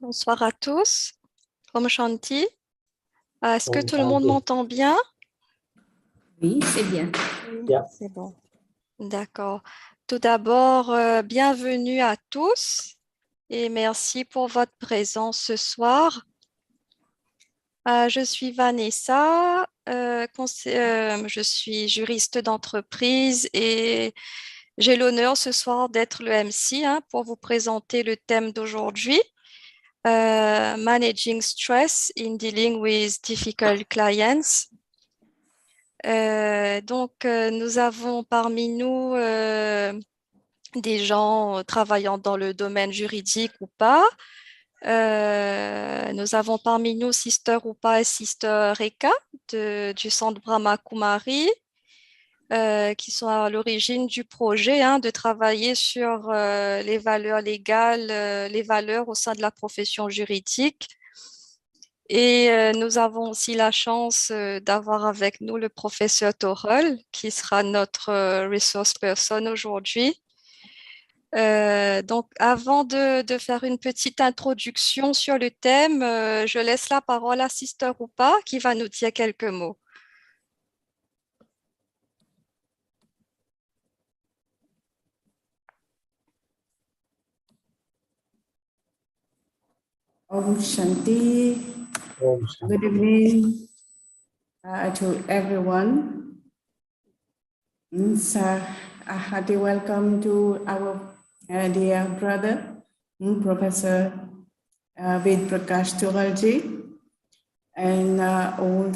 Bonsoir à tous. Om Shanti. Est-ce que Om tout le monde Shanti. m'entend bien? Oui, c'est bien. Yeah. C'est bon. D'accord. Tout d'abord, bienvenue à tous et merci pour votre présence ce soir. Je suis Vanessa, je suis juriste d'entreprise et j'ai l'honneur ce soir d'être le MC pour vous présenter le thème d'aujourd'hui. Managing stress in dealing with difficult clients. Nous avons parmi nous des gens travaillant dans le domaine juridique ou pas. Nous avons parmi nous Sister Rupa et Sister Reka du centre Brahma Kumari. Qui sont à l'origine du projet de travailler sur les valeurs légales, les valeurs au sein de la profession juridique. Et nous avons aussi la chance d'avoir avec nous le professeur Torel, qui sera notre resource person aujourd'hui. Donc, avant de faire une petite introduction sur le thème, je laisse la parole à Sister Rupa qui va nous dire quelques mots. Om Shanti. Om Shanti. Good evening to everyone. A hearty welcome to our dear brother, Professor Ved Prakash Turalji, and all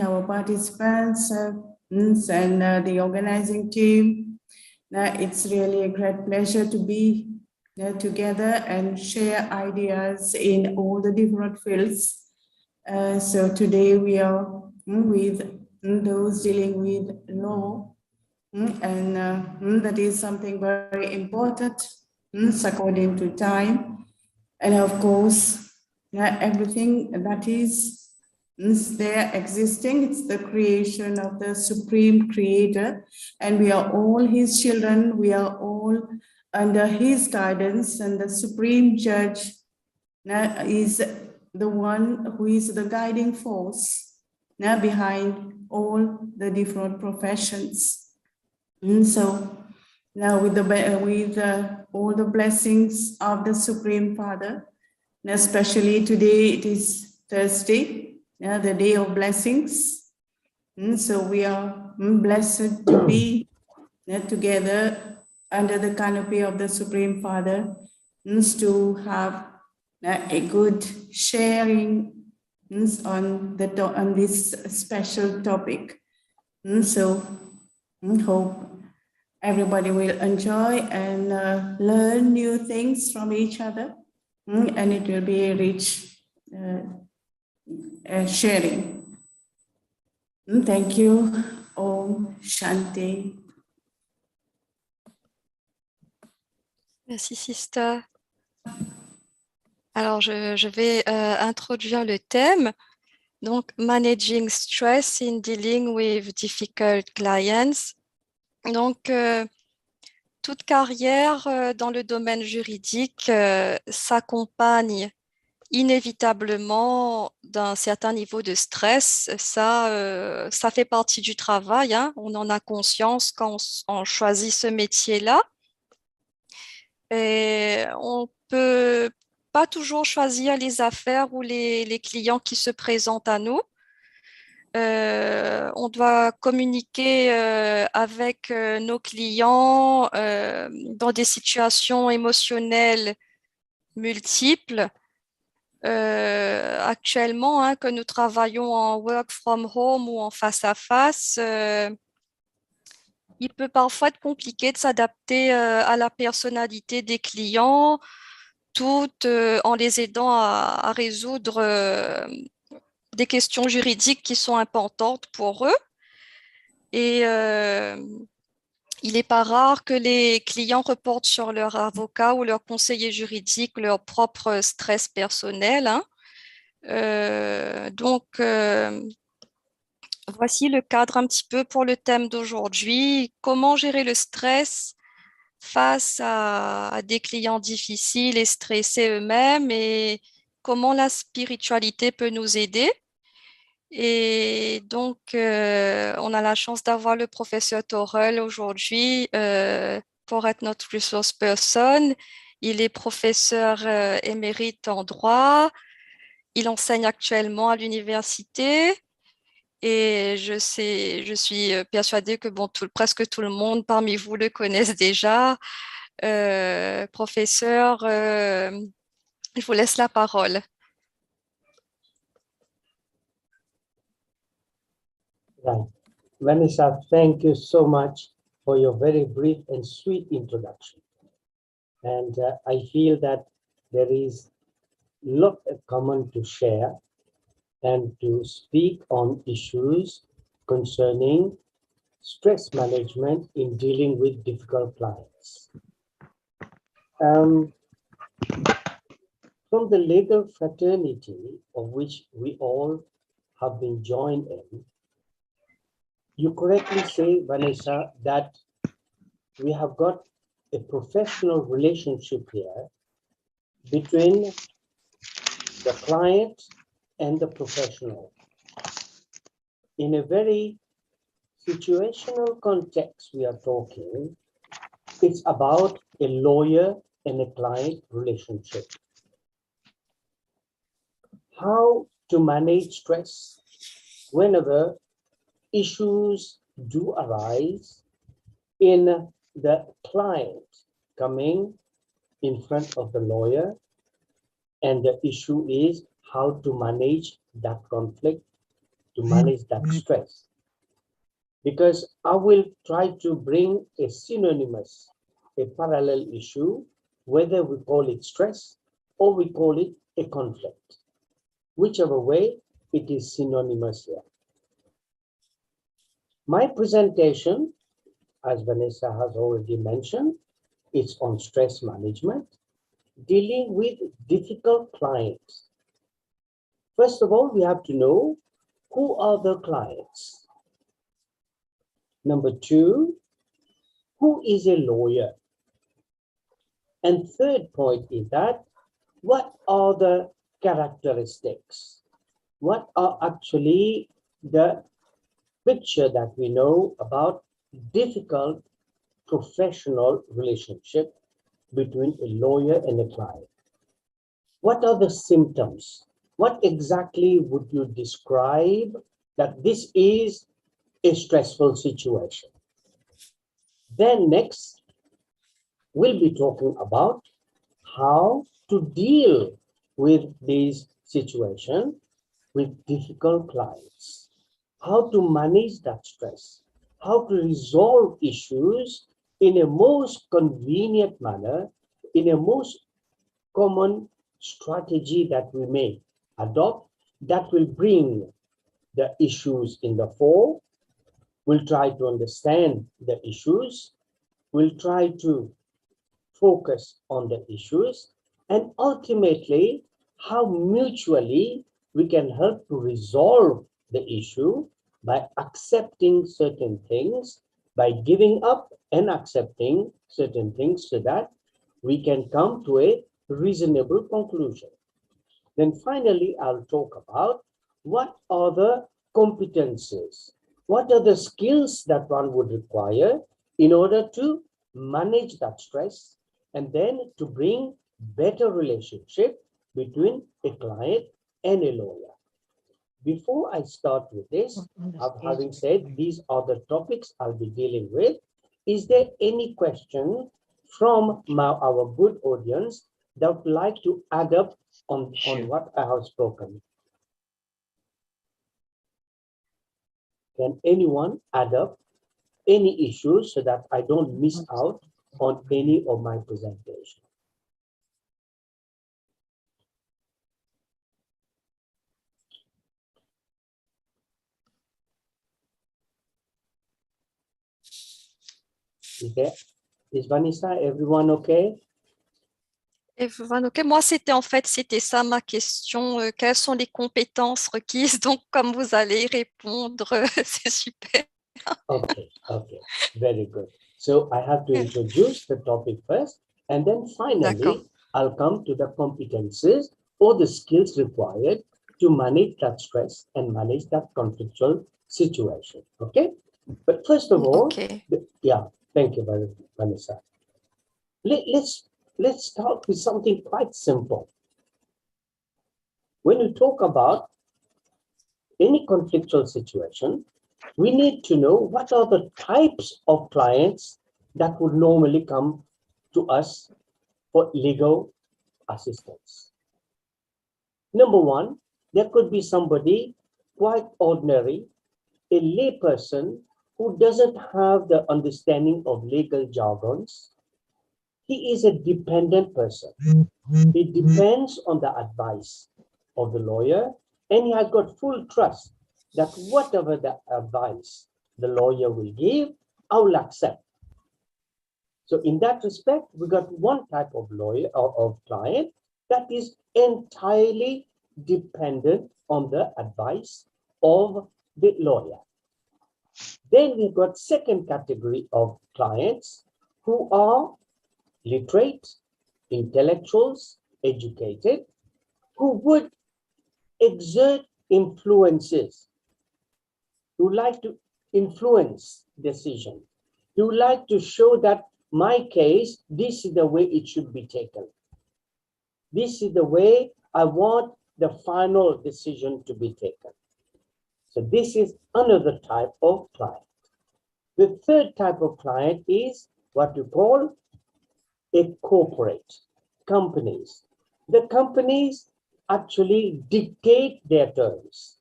our participants and the organizing team. It's really a great pleasure to be together and share ideas in all the different fields. So today we are with those dealing with law, and that is something very important according to time. And of course, everything that is there existing, it's the creation of the Supreme Creator, and we are all His children, we are all under His guidance, and the Supreme Judge is the one who is the guiding force behind all the different professions. And so now with all the blessings of the Supreme Father, and especially today it is Thursday, the day of blessings. And so we are blessed to be together under the canopy of the Supreme Father, to have a good sharing on this special topic. So hope everybody will enjoy and learn new things from each other, and it will be a rich sharing. Thank you. Om Shanti. Merci, sister. Alors, je vais introduire le thème. Donc, Managing Stress in Dealing with Difficult Clients. Donc, toute carrière dans le domaine juridique s'accompagne inévitablement d'un certain niveau de stress. Ça fait partie du travail, hein. On en a conscience quand on choisit ce métier-là. Et on peut pas toujours choisir les affaires ou les clients qui se présentent à nous. On doit communiquer avec nos clients dans des situations émotionnelles multiples. Actuellement, hein, que nous travaillons en work from home ou en face à face, il peut parfois être compliqué de s'adapter à la personnalité des clients, tout en les aidant à résoudre des questions juridiques qui sont importantes pour eux. Et il n'est pas rare que les clients reportent sur leur avocat ou leur conseiller juridique leur propre stress personnel, hein. Donc, voici le cadre un petit peu pour le thème d'aujourd'hui. Comment gérer le stress face à des clients difficiles et stressés eux-mêmes, et comment la spiritualité peut nous aider. Et donc, on a la chance d'avoir le professeur Torel aujourd'hui pour être notre resource person. Il est professeur émérite en droit. Il enseigne actuellement à l'université. Et je suis persuadée que presque tout le monde parmi vous le connaissent déjà. Professeur, je vous laisse la parole. Right. Vanessa, thank you so much for your very brief and sweet introduction. And I feel that there is a lot in common to share and to speak on issues concerning stress management in dealing with difficult clients. From the legal fraternity of which we all have been joined in, you correctly say, Vanessa, that we have got a professional relationship here between the client and the professional. In a very situational context we are talking, it's about a lawyer and a client relationship. How to manage stress whenever issues do arise in the client coming in front of the lawyer, and the issue is how to manage that conflict, to manage that stress. because I will try to bring a synonymous, a parallel issue, whether we call it stress or we call it a conflict. Whichever way, it is synonymous here. My presentation, as Vanessa has already mentioned, is on stress management, dealing with difficult clients. First of all, we have to know who are the clients. Number two, who is a lawyer? And third point is that what are the characteristics? What are actually the picture that we know about difficult professional relationship between a lawyer and a client? What are the symptoms? What exactly would you describe that this is a stressful situation? Then next, we'll be talking about how to deal with these situations with difficult clients, how to manage that stress, how to resolve issues in a most convenient manner, in a most common strategy that we may adopt that will bring the issues in the fore. We'll try to understand the issues. We'll try to focus on the issues, and ultimately how mutually we can help to resolve the issue by accepting certain things, by giving up and accepting certain things so that we can come to a reasonable conclusion. Then finally, I'll talk about what are the competences, what are the skills that one would require in order to manage that stress, and then to bring better relationship between a client and a lawyer. Before I start with this, having said these are the topics I'll be dealing with, is there any question from our good audience that would like to add up on what I have spoken? Can anyone add up any issues so that I don't miss out on any of my presentation? Is Vanessa, everyone okay? Ok, moi, c'était ça ma question. Quelles sont les compétences requises? Donc, comme vous allez répondre, c'est super. Okay, very good. So I have to introduce the topic first, and then finally, I'll come to the competences or the skills required to manage that stress and manage that conflictual situation. Okay, but first of all, yeah, thank you, Vanessa. Let's start with something quite simple. When we talk about any conflictual situation, we need to know what are the types of clients that would normally come to us for legal assistance. Number one, there could be somebody quite ordinary, a layperson who doesn't have the understanding of legal jargons. He is a dependent person. He depends on the advice of the lawyer, and he has got full trust that whatever the advice the lawyer will give, I will accept. So in that respect, we got one type of lawyer or of client that is entirely dependent on the advice of the lawyer. Then we've got second category of clients who are literate, intellectuals, educated, who would exert influences, who like to influence decision, who like to show that my case, this is the way it should be taken. This is the way I want the final decision to be taken. So this is another type of client. The third type of client is what you call a corporate, companies. The companies actually dictate their terms.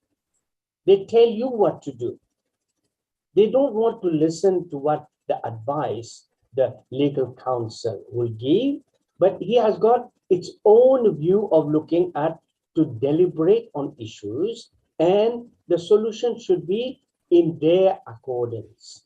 They tell you what to do. They don't want to listen to what the advice the legal counsel will give, but he has got its own view of looking at to deliberate on issues, and the solution should be in their accordance,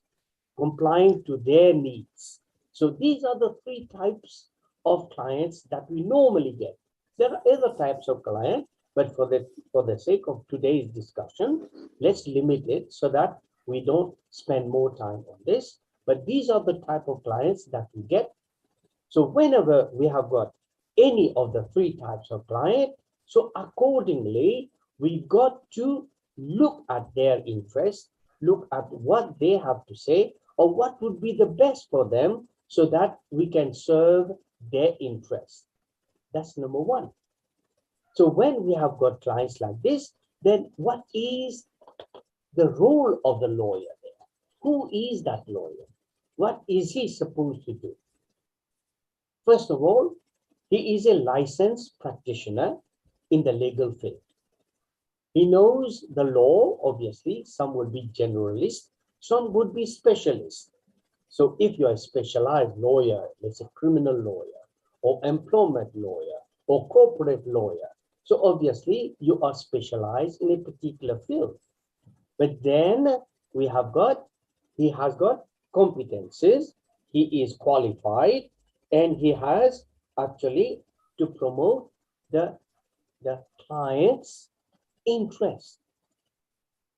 complying to their needs. So these are the three types of clients that we normally get. There are other types of clients, but for the sake of today's discussion, let's limit it so that we don't spend more time on this. But these are the type of clients that we get. So whenever we have got any of the three types of client, so accordingly, we got to look at their interests, look at what they have to say, or what would be the best for them so that we can serve their interests. That's number one. So when we have got clients like this, then what is the role of the lawyer there? Who is that lawyer? What is he supposed to do? First of all, he is a licensed practitioner in the legal field. He knows the law, obviously. Some would be generalists, some would be specialists. So if you're a specialized lawyer, let's say criminal lawyer, or employment lawyer, or corporate lawyer, so obviously you are specialized in a particular field. But then he has got competences, he is qualified, and he has actually to promote the client's interest,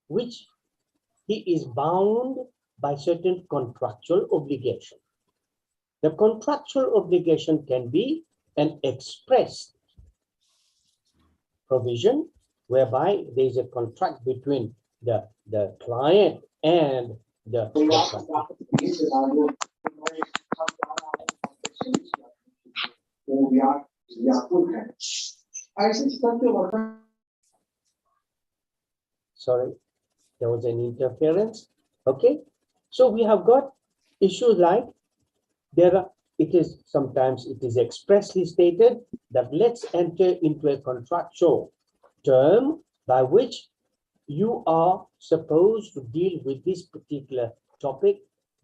which he is bound by certain contractual obligation. The contractual obligation can be an express provision whereby there is a contract between the client and the sorry, there was an interference. Okay, so we have got issues like sometimes it is expressly stated that let's enter into a contractual term by which you are supposed to deal with this particular topic,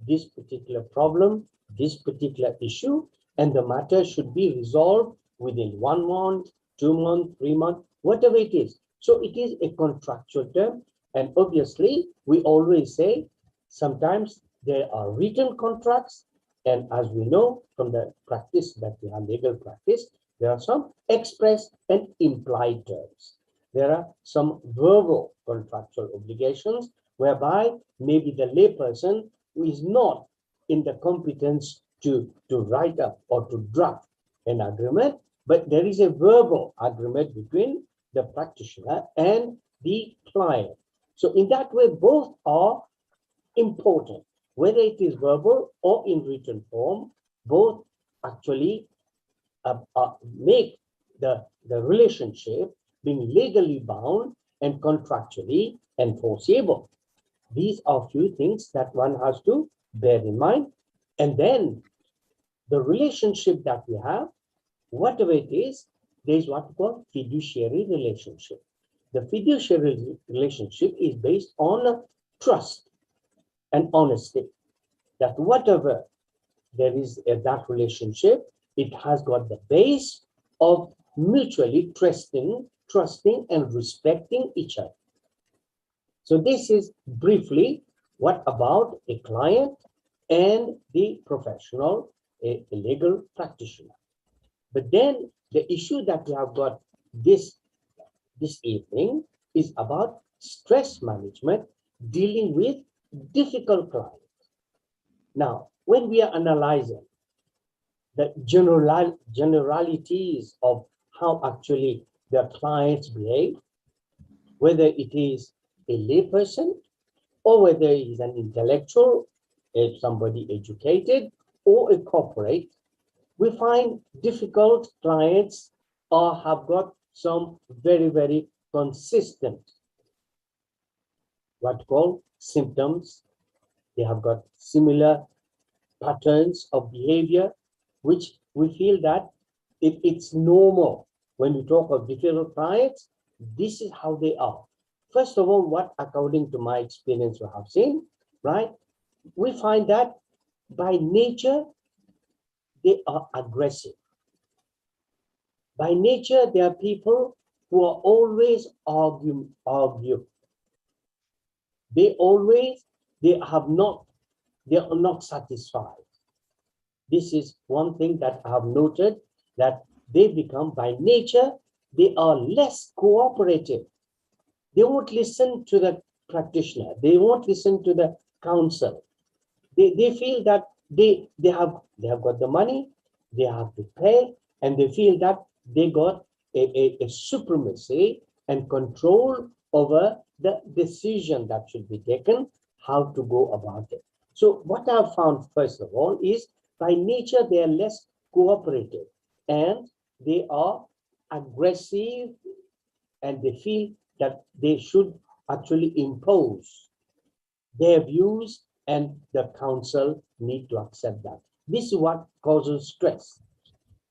this particular problem, this particular issue, and the matter should be resolved within 1 month, 2 months, 3 months, whatever it is. So it is a contractual term, and obviously we always say sometimes there are written contracts, and as we know from the practice that we have, legal practice, there are some express and implied terms. There are some verbal contractual obligations whereby maybe the layperson who is not in the competence to write up or to draft an agreement, but there is a verbal agreement between the practitioner and the client. So in that way, both are important. Whether it is verbal or in written form, both actually make the relationship being legally bound and contractually enforceable. These are few things that one has to bear in mind. And then the relationship that we have, whatever it is, there is what we call fiduciary relationship. The fiduciary relationship is based on trust and honesty, that whatever there is in that relationship, it has got the base of mutually trusting and respecting each other. So this is briefly what about a client and the professional, a legal practitioner. But then the issue that we have got this evening is about stress management, dealing with difficult clients. Now, when we are analyzing the generalities of how actually the clients behave, whether it is a layperson or whether it is an intellectual, somebody educated, or a corporate, we find difficult clients have got some very, very consistent, what call symptoms. They have got similar patterns of behavior, which we feel that it's normal. When we talk of difficult clients, this is how they are. First of all, what according to my experience we have seen, right? We find that by nature, they are aggressive. By nature, they are people who are always argue. They are not satisfied. This is one thing that I have noted, that they become, by nature, they are less cooperative. They won't listen to the practitioner. They won't listen to the counsel. They feel that they have got the money, they have to pay, and they feel that they got a supremacy and control over the decision that should be taken, how to go about it. So what I've found, first of all, is by nature they are less cooperative and they are aggressive, and they feel that they should actually impose their views, and the council need to accept that. This is what causes stress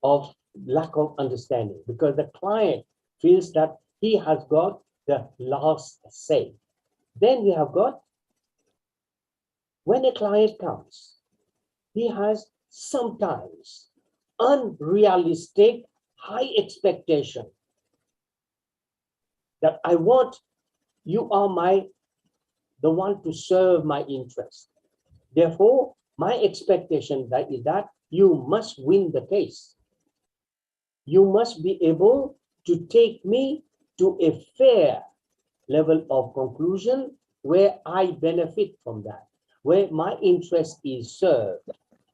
of lack of understanding, because the client feels that he has got the last say. Then we have got, when a client comes, he has sometimes unrealistic high expectation that you are the one to serve my interest. Therefore, my expectation is that you must win the case. You must be able to take me to a fair level of conclusion where I benefit from that, where my interest is served.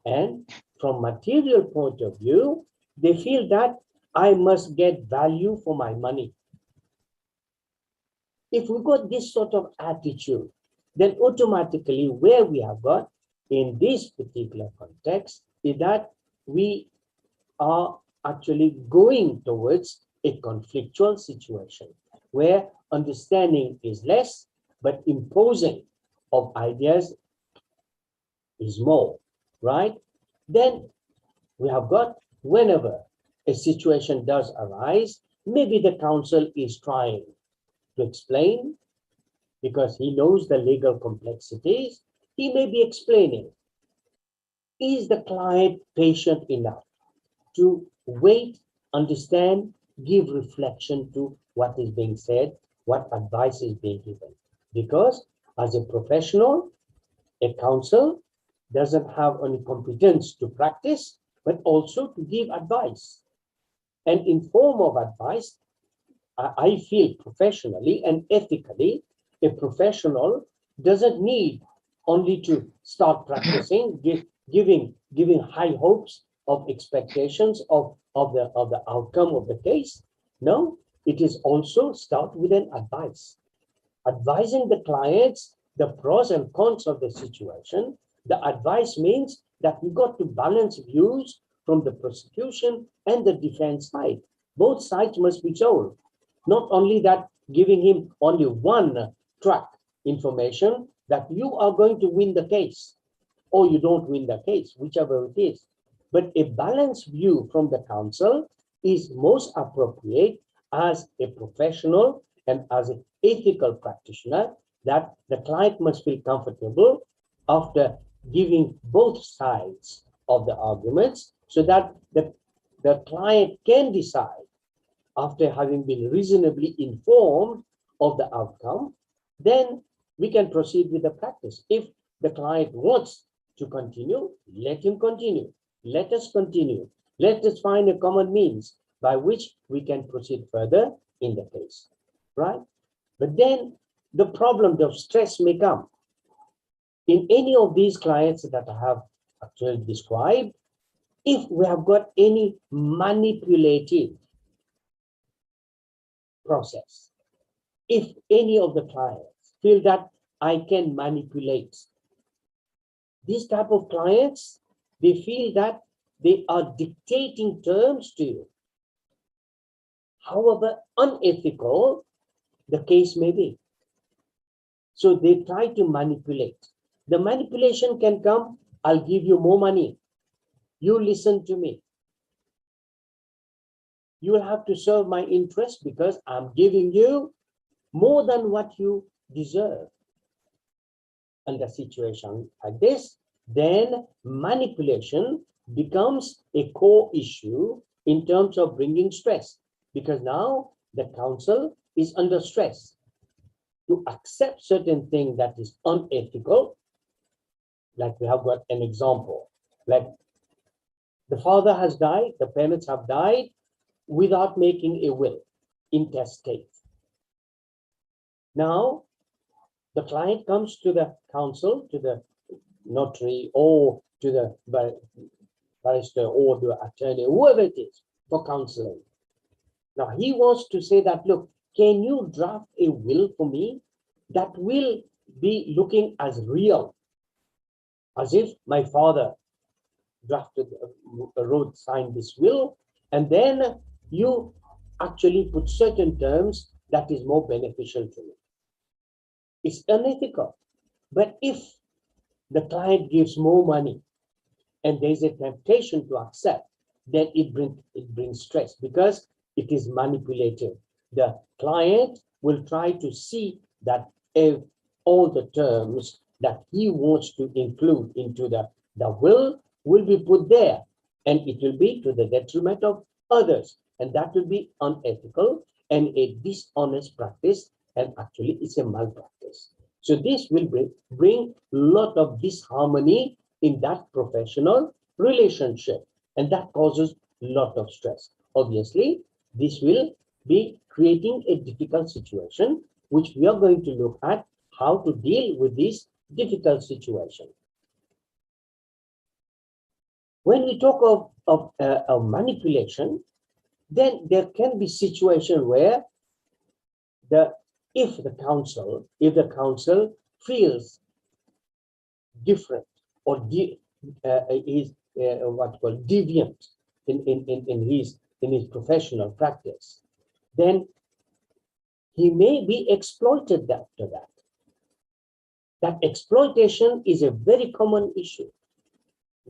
And from material point of view, they feel that I must get value for my money. If we got this sort of attitude, then automatically where we have got in this particular context is that we are actually going towards a conflictual situation where understanding is less, but imposing of ideas is more, right? Then we have got, whenever a situation does arise, maybe the council is trying to explain because he knows the legal complexities. He may be explaining. Is the client patient enough to wait, understand, give reflection to what is being said, what advice is being given? Because as a professional, a counsel doesn't have only competence to practice, but also to give advice. And in form of advice, I feel professionally and ethically, a professional doesn't need only to start practicing, giving high hopes of expectations of the outcome of the case. No, it is also start with an advice, advising the clients the pros and cons of the situation. The advice means that we got to balance views from the prosecution and the defense side. Both sides must be told. Not only that, giving him only one track information that you are going to win the case or you don't win the case, whichever it is. But a balanced view from the counsel is most appropriate as a professional and as an ethical practitioner, that the client must feel comfortable after giving both sides of the arguments, so that the client can decide after having been reasonably informed of the outcome. Then we can proceed with the practice. If the client wants to continue, let him continue. Let us continue. Let us find a common means by which we can proceed further in the case, right? But then the problem of stress may come. In any of these clients that I have actually described, if we have got any manipulative process, if any of the clients feel that I can manipulate, these type of clients, they feel that they are dictating terms to you, however unethical the case may be. So they try to manipulate. The manipulation can come, I'll give you more money. You listen to me. You will have to serve my interest because I'm giving you more than what you deserve. under situation like this, then manipulation becomes a core issue in terms of bringing stress, because now the council is under stress to accept certain thing that is unethical. Like we have got an example, like the father has died, the parents have died without making a will, intestate. Now, the client comes to the council, to the notary, or to the barrister or the attorney, whoever it is, for counseling. Now, he wants to say that, look, can you draft a will for me that will be looking as real, as if my father drafted, wrote, signed this will, and then you actually put certain terms that is more beneficial to me. It's unethical. But if the client gives more money and there's a temptation to accept, then it brings stress because it is manipulative. The client will try to see that if all the terms that he wants to include into the will be put there, and it will be to the detriment of others, and that will be unethical and a dishonest practice, and actually it's a malpractice. So this will bring a lot of disharmony in that professional relationship, and that causes a lot of stress. Obviously, this will be creating a difficult situation, which we are going to look at how to deal with this difficult situation. When we talk of manipulation, then there can be situation where if the council feels different or is what's called deviant in his professional practice, then he may be exploited after that. That exploitation is a very common issue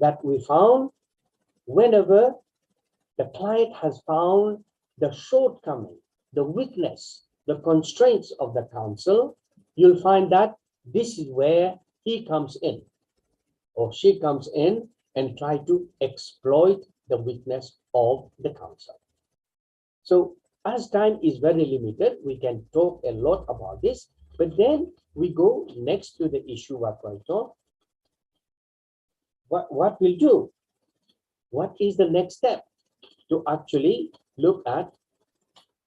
that we found whenever the client has found the shortcoming, the weakness, the constraints of the council. You'll find that this is where he comes in or she comes in and try to exploit the weakness of the council. So as time is very limited, we can talk a lot about this, but then we go next to the issue what we'll talk. What we'll do? What is the next step to actually look at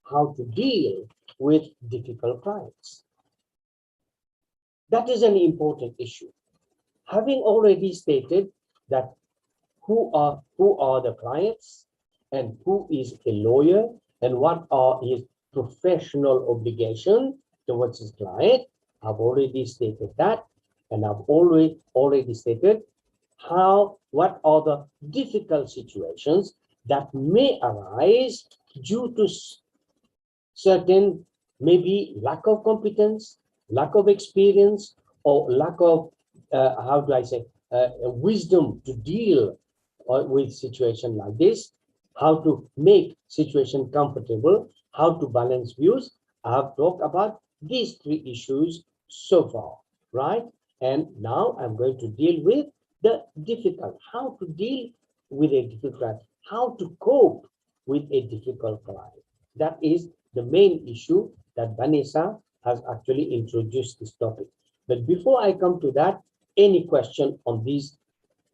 how to deal with difficult clients? That is an important issue. Having already stated that who are the clients and who is a lawyer and what are his professional obligations towards his client, I've already stated that, and I've already stated what are the difficult situations that may arise due to certain maybe lack of competence, lack of experience, or lack of wisdom to deal with situation like this, how to make situation comfortable, how to balance views. I have talked about these three issues so far, right? And now I'm going to deal with the difficult, how to deal with a difficult, how to cope with a difficult client. That is the main issue that Vanessa has actually introduced this topic. But before I come to that, any question on these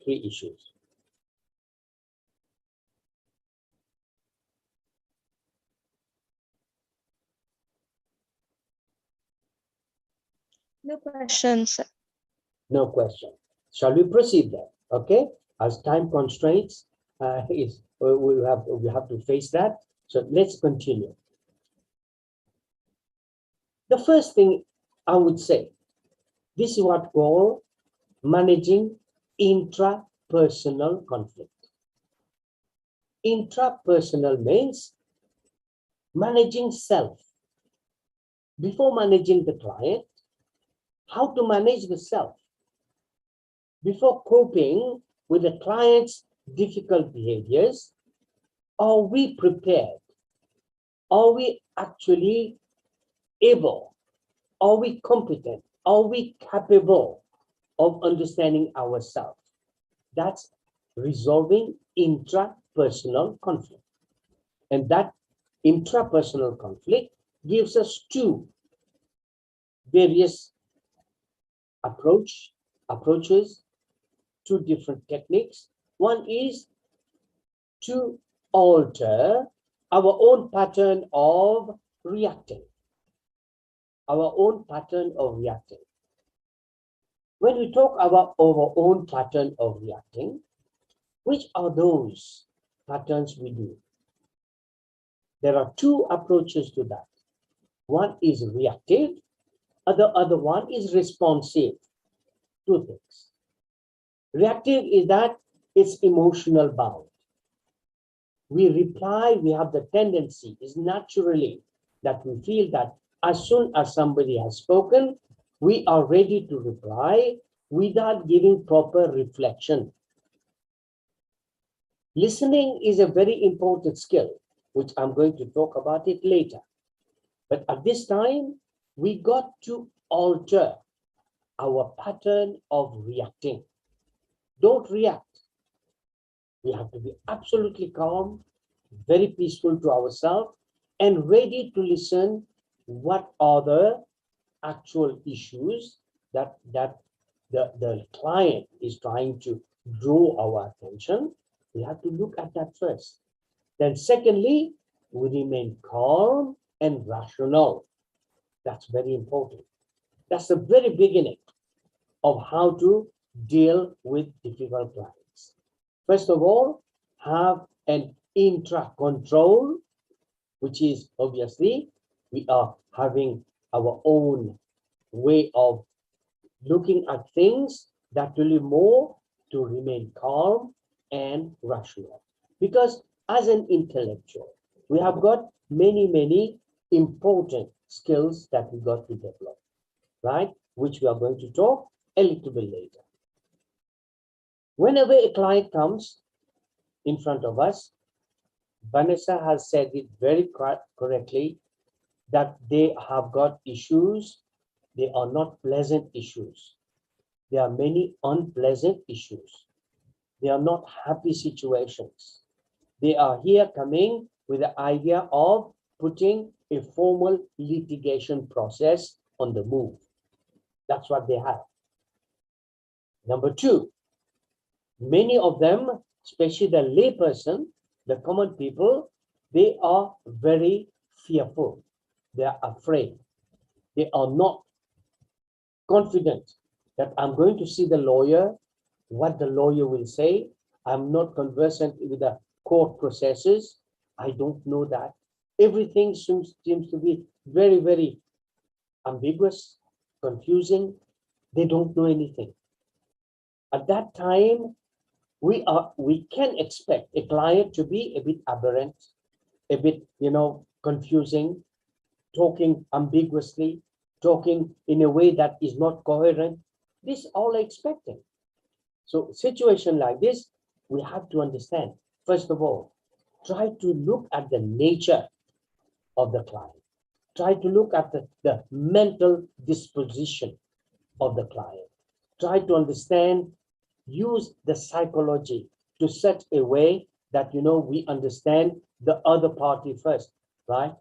three issues? No questions. No question. Shall we proceed then? Okay. As time constraints we have to face that. So let's continue. The first thing I would say, this is what we call managing intrapersonal conflict. Intrapersonal means managing self. Before managing the client, how to manage the self. Before coping with the client's difficult behaviors, are we prepared? Are we actually able? Are we competent? Are we capable of understanding ourselves. That's resolving intrapersonal conflict. And that intrapersonal conflict gives us two various approaches, two different techniques. One is to alter our own pattern of reacting. Our own pattern of reacting. When we talk about our own pattern of reacting, which are those patterns we do? There are two approaches to that. One is reactive, other one is responsive. Two things. Reactive is that it's emotional bound. We reply, we have the tendency, is naturally that we feel that as soon as somebody has spoken, we are ready to reply without giving proper reflection. Listening is a very important skill, which I'm going to talk about it later. But at this time, we got to alter our pattern of reacting. Don't react. We have to be absolutely calm, very peaceful to ourselves, and ready to listen what are the actual issues that the client is trying to draw our attention. We have to look at that first. Then secondly, we remain calm and rational. That's very important. That's the very beginning of how to deal with difficult clients. First of all, have an intra-control, which is obviously we are having our own way of looking at things, that will be more to remain calm and rational. Because as an intellectual, we have got many important skills that we got to develop, right? Which we are going to talk a little bit later. Whenever a client comes in front of us, Vanessa has said it very correctly that they have got issues. They are not pleasant issues. There are many unpleasant issues. They are not happy situations. They are here coming with the idea of putting a formal litigation process on the move. That's what they have. Number two, many of them, especially the layperson, the common people, they are very fearful. They are afraid. They are not confident that I'm going to see the lawyer, what the lawyer will say. I'm not conversant with the court processes. I don't know that. Everything seems to be very ambiguous, confusing. They don't know anything. At that time, we can expect a client to be a bit aberrant, a bit, confusing, talking ambiguously, talking in a way that is not coherent. This all expecting. So situation like this, we have to understand. First of all, try to look at the nature of the client. Try to look at the mental disposition of the client. Try to understand, use the psychology to such a way that, we understand the other party first, right?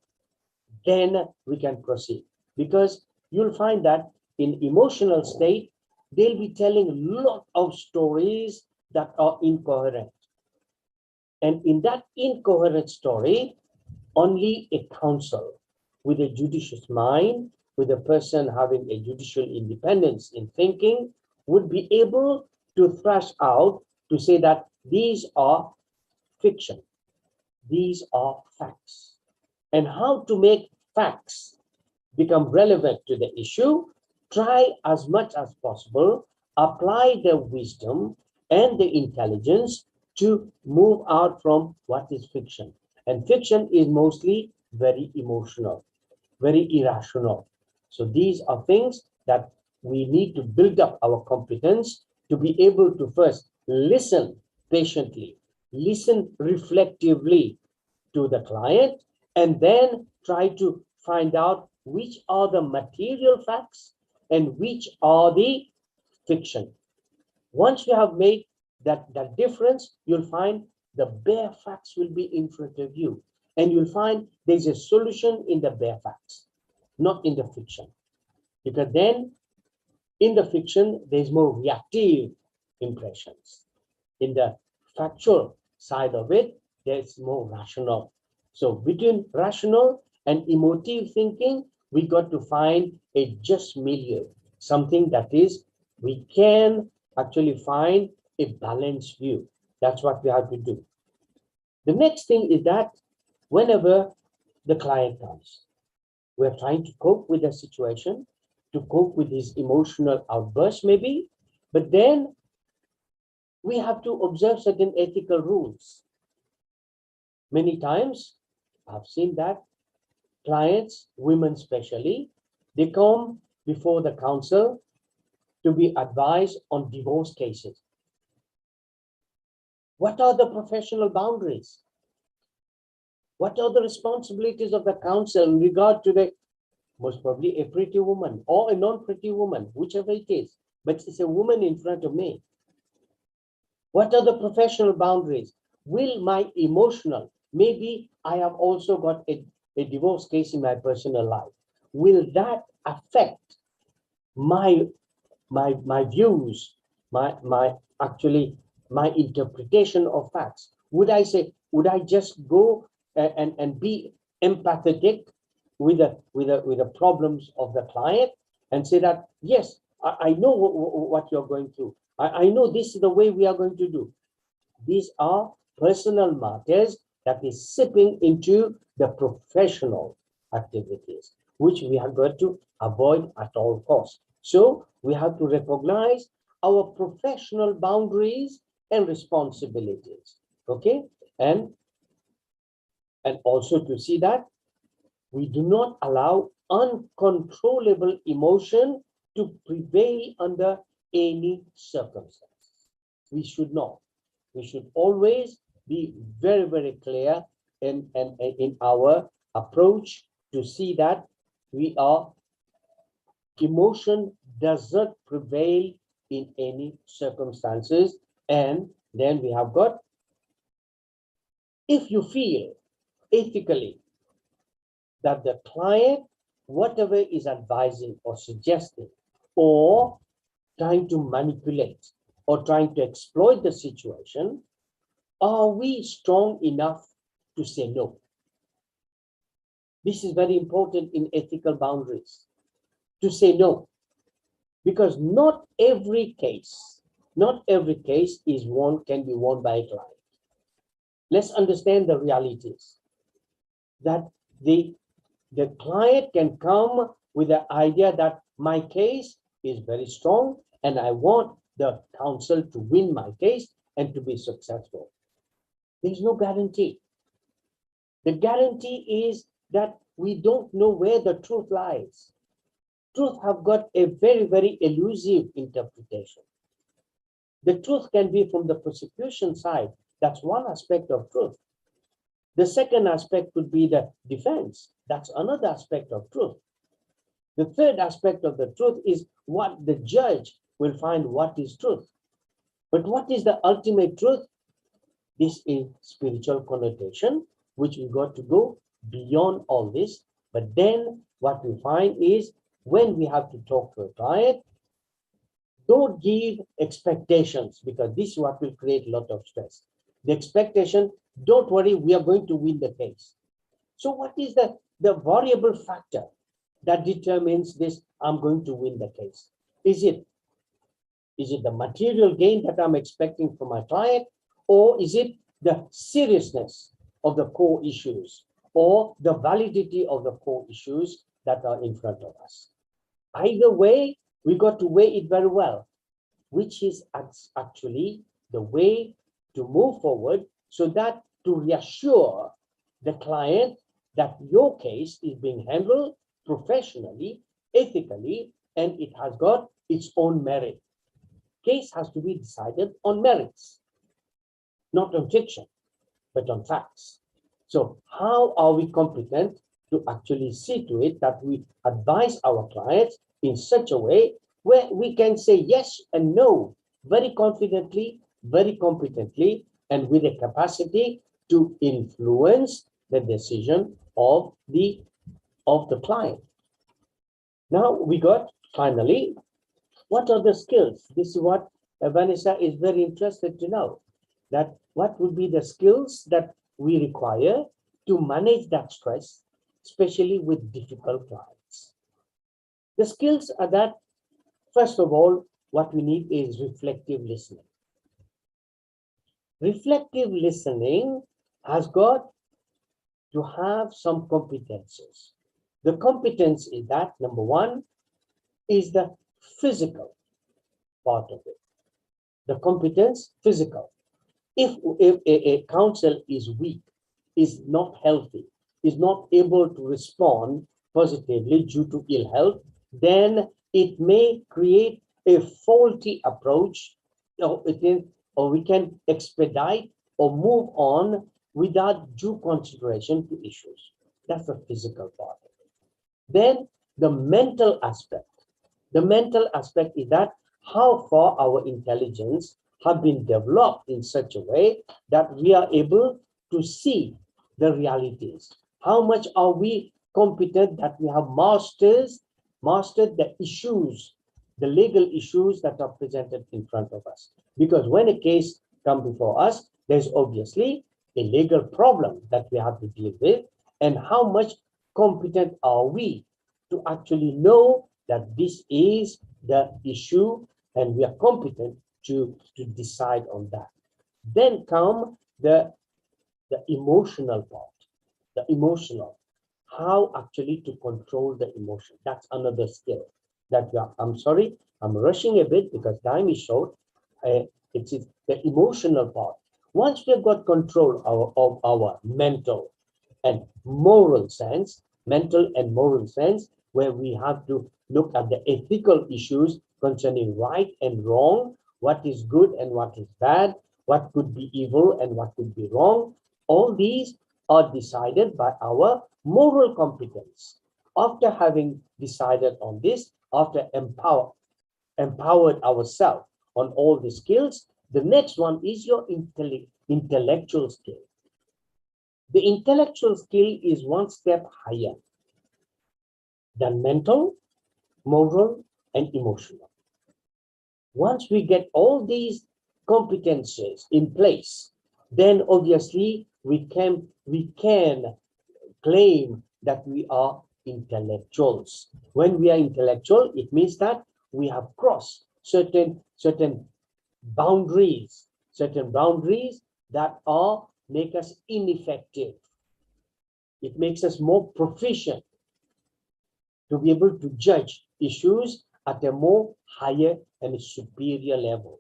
Then we can proceed. Because you'll find that in emotional state, they'll be telling a lot of stories that are incoherent. And in that incoherent story, only a counsel with a judicious mind, with a person having a judicial independence in thinking, would be able to thrash out to say that these are fiction, these are facts. And how to make facts become relevant to the issue, try as much as possible, apply the wisdom and the intelligence to move out from what is fiction. And fiction is mostly very emotional, very irrational. So these are things that we need to build up our competence to be able to first listen patiently, listen reflectively to the client, and then try to find out which are the material facts and which are the fiction. Once you have made that difference, you'll find the bare facts will be in front of you. And you'll find there's a solution in the bare facts, not in the fiction. Because then in the fiction, there's more reactive impressions. In the factual side of it, there's more rational. So between rational and emotive thinking, we got to find a just milieu, something that is, we can actually find a balanced view. That's what we have to do. The next thing is that whenever the client comes, we're trying to cope with the situation, to cope with his emotional outburst maybe, but then we have to observe certain ethical rules. Many times, I've seen that clients, women especially, they come before the council to be advised on divorce cases. What are the professional boundaries? What are the responsibilities of the council in regard to the, most probably a pretty woman or a non-pretty woman, whichever it is, but it's a woman in front of me. What are the professional boundaries? Will my emotional, maybe I have also got a divorce case in my personal life. Will that affect my views, my interpretation of facts? Would I just go and be empathetic with the problems of the client and say that, yes, I know what you're going through. I know this is the way we are going to do. These are personal matters that is sipping into the professional activities, which we are going to avoid at all costs. So we have to recognize our professional boundaries and responsibilities, okay? And also to see that we do not allow uncontrollable emotion to prevail under any circumstance. We should not. We should always be very, very clear in our approach to see that emotion does not prevail in any circumstances. And then we have got, if you feel ethically that the client, whatever is advising or suggesting or trying to manipulate or trying to exploit the situation, are we strong enough to say no? This is very important in ethical boundaries, to say no, because not every case is can be won by a client. Let's understand the realities that the client can come with the idea that my case is very strong and I want the council to win my case and to be successful. There's no guarantee. The guarantee is that we don't know where the truth lies. Truth have got a very, very elusive interpretation. The truth can be from the prosecution side. That's one aspect of truth. The second aspect could be the defense. That's another aspect of truth. The third aspect of the truth is what the judge will find what is truth. But what is the ultimate truth? This is spiritual connotation, which we got to go beyond all this. But then what we find is when we have to talk to a client, don't give expectations, because this is what will create a lot of stress. The expectation, don't worry, we are going to win the case. So what is the variable factor that determines this, I'm going to win the case? Is it the material gain that I'm expecting from my client, or is it the seriousness of the core issues or the validity of the core issues that are in front of us? Either way, we got to weigh it very well, which is actually the way to move forward, so that to reassure the client that your case is being handled professionally, ethically, and it has got its own merit. Case has to be decided on merits, not on fiction, but on facts. So how are we competent to actually see to it that we advise our clients in such a way where we can say yes and no very confidently, very competently, and with a capacity to influence the decision of the client. Now we got, finally, what are the skills? This is what Vanessa is very interested to know, that what would be the skills that we require to manage that stress, especially with difficult clients. The skills are that, first of all, what we need is reflective listening. Reflective listening has got to have some competences. The competence is that, number one, is the physical part of it. The competence, physical. If a counsel is weak, is not healthy, is not able to respond positively due to ill health, then it may create a faulty approach, or we can expedite or move on without due consideration to issues. That's the physical part of it. Then the mental aspect. The mental aspect is that how far our intelligence have been developed in such a way that we are able to see the realities. How much are we competent that we have mastered the issues, the legal issues that are presented in front of us. Because when a case comes before us, there's obviously a legal problem that we have to deal with. And how much competent are we to actually know that this is the issue and we are competent to decide on that. Then come the emotional part, the emotional, how actually to control the emotion. That's another skill that we are, I'm sorry, I'm rushing a bit because time is short. It's the emotional part. Once we've got control of our mental and moral sense, where we have to look at the ethical issues concerning right and wrong, what is good and what is bad, what could be evil and what could be wrong. All these are decided by our moral competence. After having decided on this, after empowered ourselves on all the skills, the next one is your intellectual skill. The intellectual skill is one step higher than mental, moral, and emotional. Once we get all these competences in place, then obviously we can claim that we are intellectuals. When we are intellectual, it means that we have crossed certain boundaries that make us ineffective. It makes us more proficient to be able to judge issues at a more higher and superior level.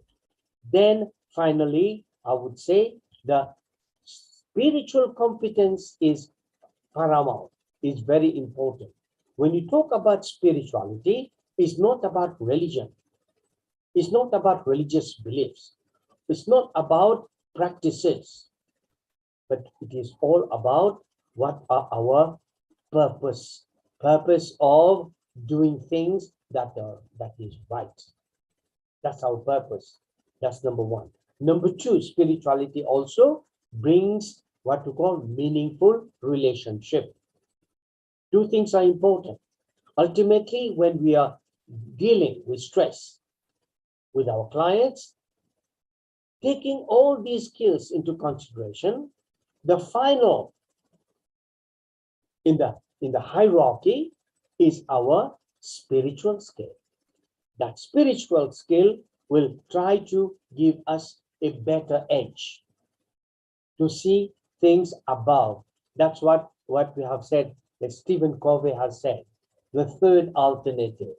Then finally, I would say the spiritual competence is paramount, is very important. When you talk about spirituality, it's not about religion. It's not about religious beliefs. It's not about practices, but it is all about what are our purpose of doing things that is right. That's our purpose. That's number one. Number two, spirituality also brings what we call meaningful relationship. Two things are important. Ultimately, when we are dealing with stress with our clients, taking all these skills into consideration, the final in the hierarchy is our spiritual skill. That spiritual skill will try to give us a better edge to see things above. That's what we have said, that Stephen Covey has said, the third alternative.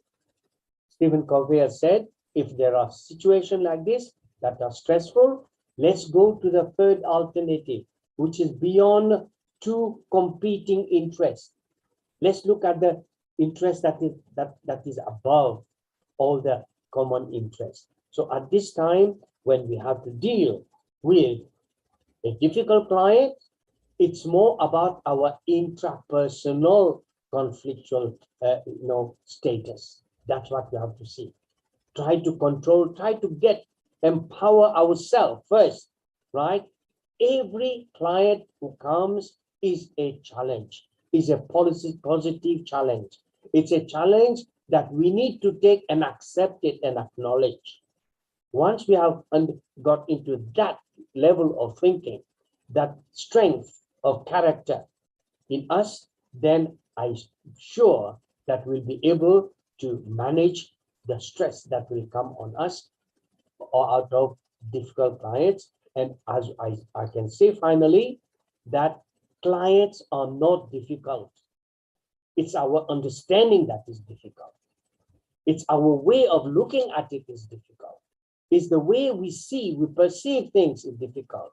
Stephen Covey has said, if there are situations like this that are stressful, let's go to the third alternative, which is beyond two competing interests. Let's look at the interest that is above all the common interests. So at this time, when we have to deal with a difficult client, it's more about our intrapersonal conflictual status. That's what we have to see. try to control, try to empower ourselves first, right? Every client who comes is a challenge, is a positive challenge. It's a challenge that we need to take and accept it and acknowledge. Once we have got into that level of thinking, that strength of character in us, then I'm sure that we'll be able to manage the stress that will come on us or out of difficult clients. And as I can say finally, that clients are not difficult. It's our understanding that is difficult. It's our way of looking at it is difficult. It's the way we see, we perceive things is difficult.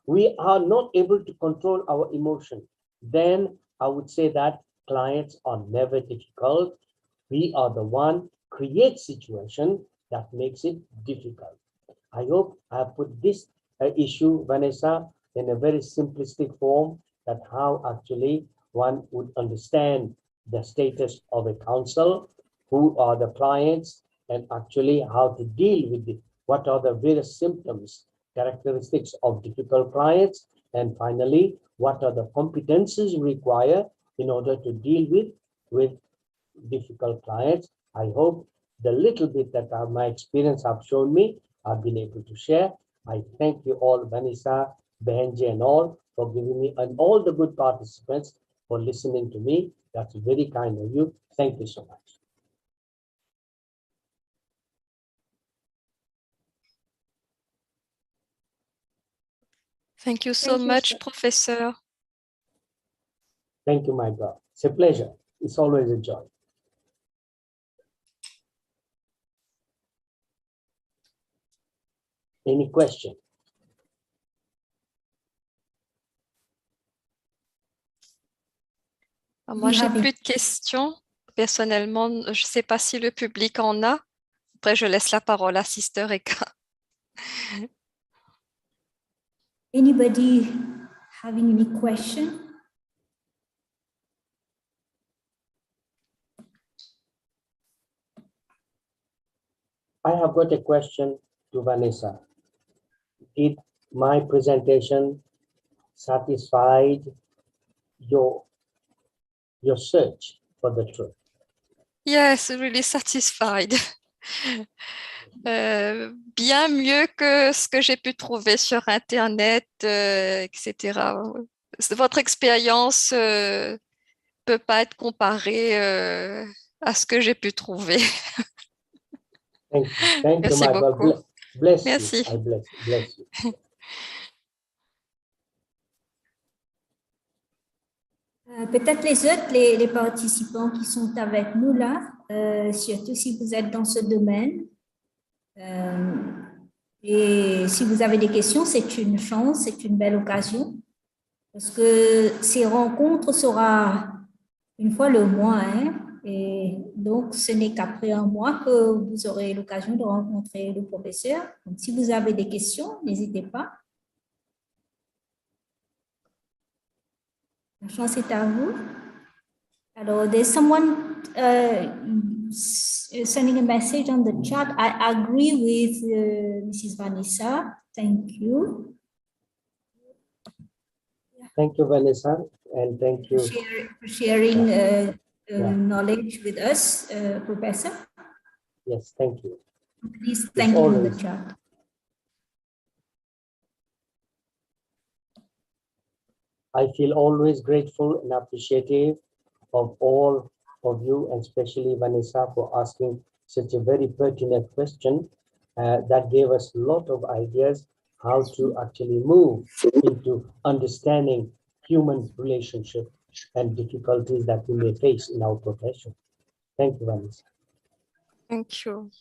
We are not able to control our emotion. Then I would say that clients are never difficult. We are the one create situation that makes it difficult. I hope I have put this issue, Vanessa, in a very simplistic form, that how actually one would understand the status of a counsel, who are the clients, and actually how to deal with it. What are the various symptoms, characteristics of difficult clients, and finally, what are the competencies required in order to deal with difficult clients. I hope the little bit that my experience have shown me, I've been able to share. I thank you all, Vanessa, Behenji, and all, for giving me, and all the good participants for listening to me. That's very kind of you. Thank you so much. Thank you so much, Professor. Thank you, my God. It's a pleasure. It's always a joy. Any question? Moi, j'ai plus de questions. Personnellement, je ne sais pas si le public en a. Après, je laisse la parole à Sister Eka. Anybody having any question? I have got a question to Vanessa. Did my presentation satisfied your search for the truth? Yes, really satisfied. Bien mieux que ce que j'ai pu trouver sur Internet, etc. Votre expérience peut pas être comparée à ce que j'ai pu trouver. Thank you. Thank Merci you, my beaucoup. God. Bless Merci. you. I bless you. Peut-être les autres, les participants qui sont avec nous là, surtout si vous êtes dans ce domaine. Et si vous avez des questions, c'est une chance, c'est une belle occasion. Parce que ces rencontres sera une fois le mois. Hein, et donc, ce n'est qu'après un mois que vous aurez l'occasion de rencontrer le professeur. Donc, si vous avez des questions, n'hésitez pas. La chance est à vous. Alors, there's someone sending a message on the chat. I agree with Mrs. Vanessa. Thank you. Thank you, Vanessa, and thank you for sharing knowledge with us, Professor. Yes, thank you. Please thank him in the chat. I feel always grateful and appreciative of all of you, and especially Vanessa, for asking such a very pertinent question that gave us a lot of ideas how to actually move into understanding human relationship and difficulties that we may face in our profession. Thank you, Vanessa. Thank you.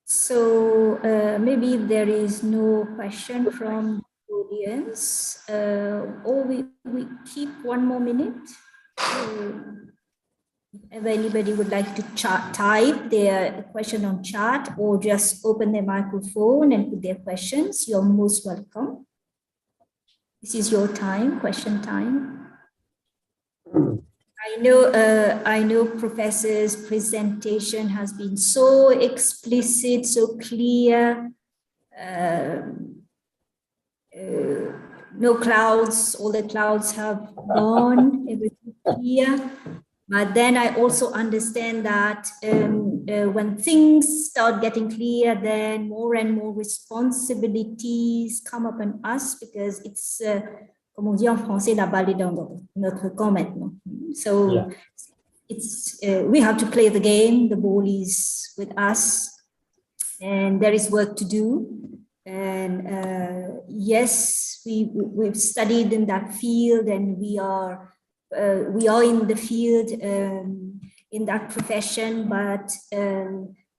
So maybe there is no question from the audience, or we keep one more minute. If anybody would like to type their question on chat or just open their microphone and put their questions, you're most welcome. This is your time, question time. I know Professor's presentation has been so explicit, so clear. No clouds, all the clouds have gone, everything clear. But then I also understand that when things start getting clear, then more and more responsibilities come upon us because it's, comme on dit en français, la balle est dans notre camp maintenant. So Yeah. it's, we have to play the game, the ball is with us, and there is work to do. And yes, we've studied in that field, and we are in the field in that profession. But I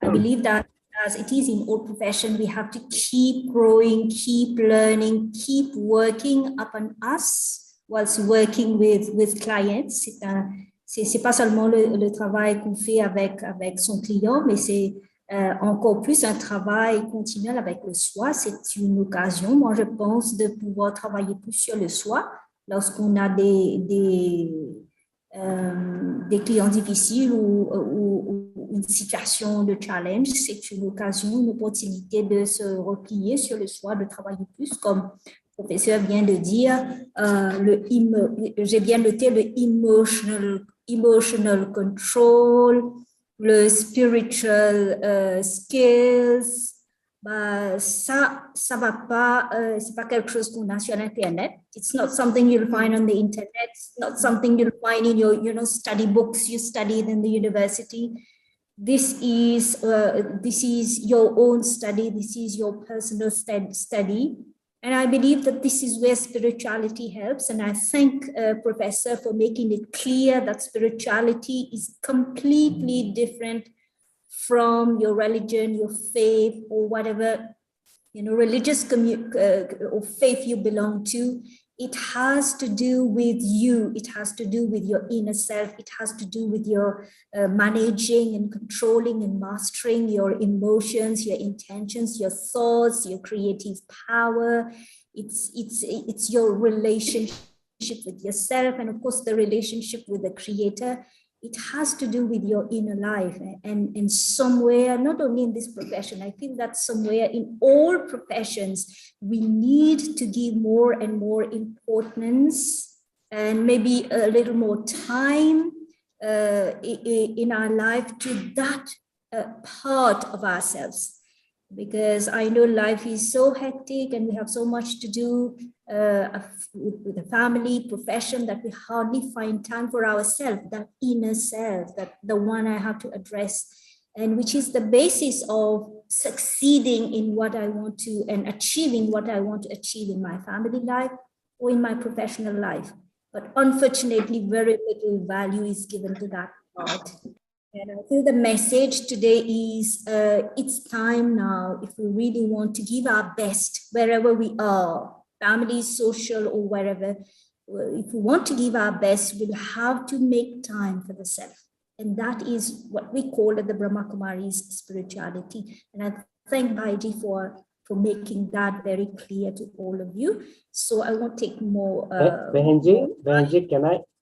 believe that as it is in all profession, we have to keep growing, keep learning, keep working upon us whilst working with clients. C'est pas seulement le travail qu'on fait avec son client, mais c'est encore plus un travail continuel avec le soi. C'est une occasion, moi je pense, de pouvoir travailler plus sur le soi lorsqu'on a des clients difficiles ou une situation de challenge. C'est une occasion, une opportunité de se replier sur le soi, de travailler plus, comme le professeur vient de dire. J'ai bien noté le emotional control, le spiritual skills. Bah, ça va pas, c'est pas quelque chose qu'on a sur Internet. It's not something you'll find on the Internet. It's not something you'll find in your, study books you studied in the university. This is your own study. This is your personal study. And I believe that this is where spirituality helps. And I thank Professor for making it clear that spirituality is completely different from your religion, your faith, or whatever, religious or faith you belong to. It has to do with you. It has to do with your inner self. It has to do with your managing and controlling and mastering your emotions, your intentions, your thoughts, your creative power. It's your relationship with yourself, and of course the relationship with the Creator. It has to do with your inner life, and somewhere, not only in this profession, I feel that somewhere in all professions, we need to give more and more importance and maybe a little more time in our life to that part of ourselves. Because I know life is so hectic and we have so much to do with the family, profession, that we hardly find time for ourselves, that inner self, that the one I have to address, and which is the basis of succeeding in what I want to and achieving what I want to achieve in my family life or in my professional life. But unfortunately, very little value is given to that part. And I feel the message today is it's time now, if we really want to give our best wherever we are, family, social, or wherever, if we want to give our best, we'll have to make time for the self. And that is what we call at the Brahma Kumaris spirituality. And I thank Bhaiji for making that very clear to all of you. So I won't take more. Behenji,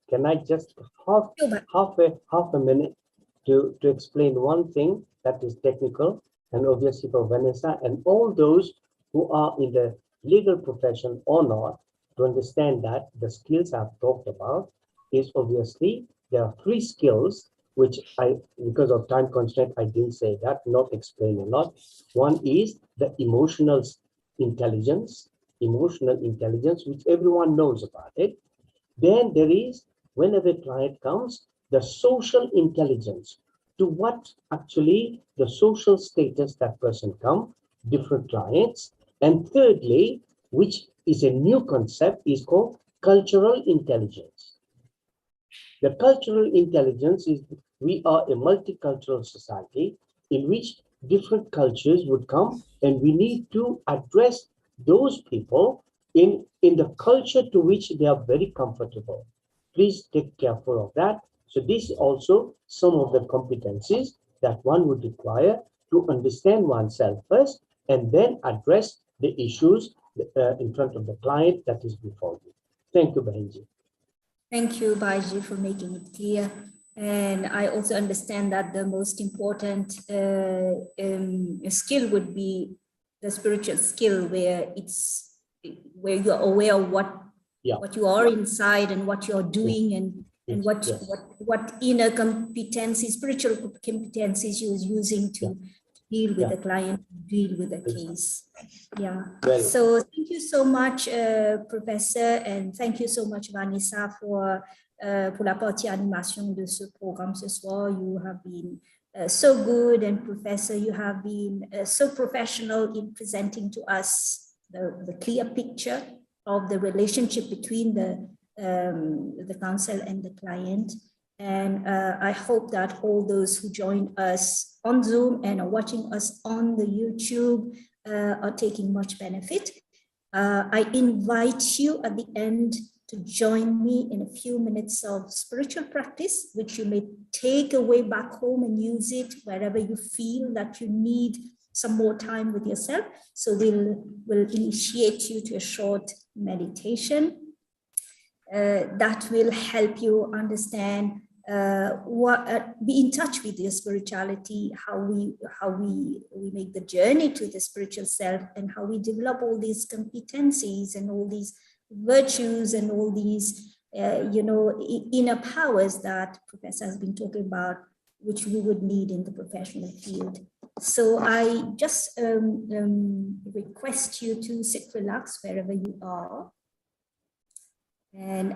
can I just half a minute to explain one thing that is technical, and obviously for Vanessa and all those who are in the legal profession or not, to understand that the skills I've talked about is obviously there are 3 skills, which because of time constraint, I didn't say that, not explain a lot. One is the emotional intelligence, which everyone knows about it. Then there is, whenever a client comes, the social intelligence, to what actually the social status that person come, different clients. And thirdly, which is a new concept, is called cultural intelligence. The cultural intelligence is, we are a multicultural society in which different cultures would come, and we need to address those people in the culture to which they are very comfortable. Please take careful of that. So this is also some of the competencies that one would require to understand oneself first, and then address the issues in front of the client that is before you. Thank you, Behenji. Thank you, Baiji, for making it clear. And I also understand that the most important skill would be the spiritual skill, where you're aware of what you are inside and what you're doing, and what inner competencies, spiritual competencies you're using to deal with the client, deal with the case. Yeah. So thank you so much, Professor, and thank you so much, Vanessa, pour la partie animation de ce programme ce soir. You have been so good, and Professor, you have been so professional in presenting to us the clear picture of the relationship between the council and the client. And I hope that all those who joined us on Zoom and are watching us on the YouTube are taking much benefit. I invite you at the end to join me in a few minutes of spiritual practice, which you may take away back home and use it wherever you feel that you need some more time with yourself. So we'll initiate you to a short meditation that will help you understand be in touch with your spirituality, how we make the journey to the spiritual self, and how we develop all these competencies and all these virtues and all these inner powers that Professor has been talking about, which we would need in the professional field. So I just request you to sit relaxed wherever you are, and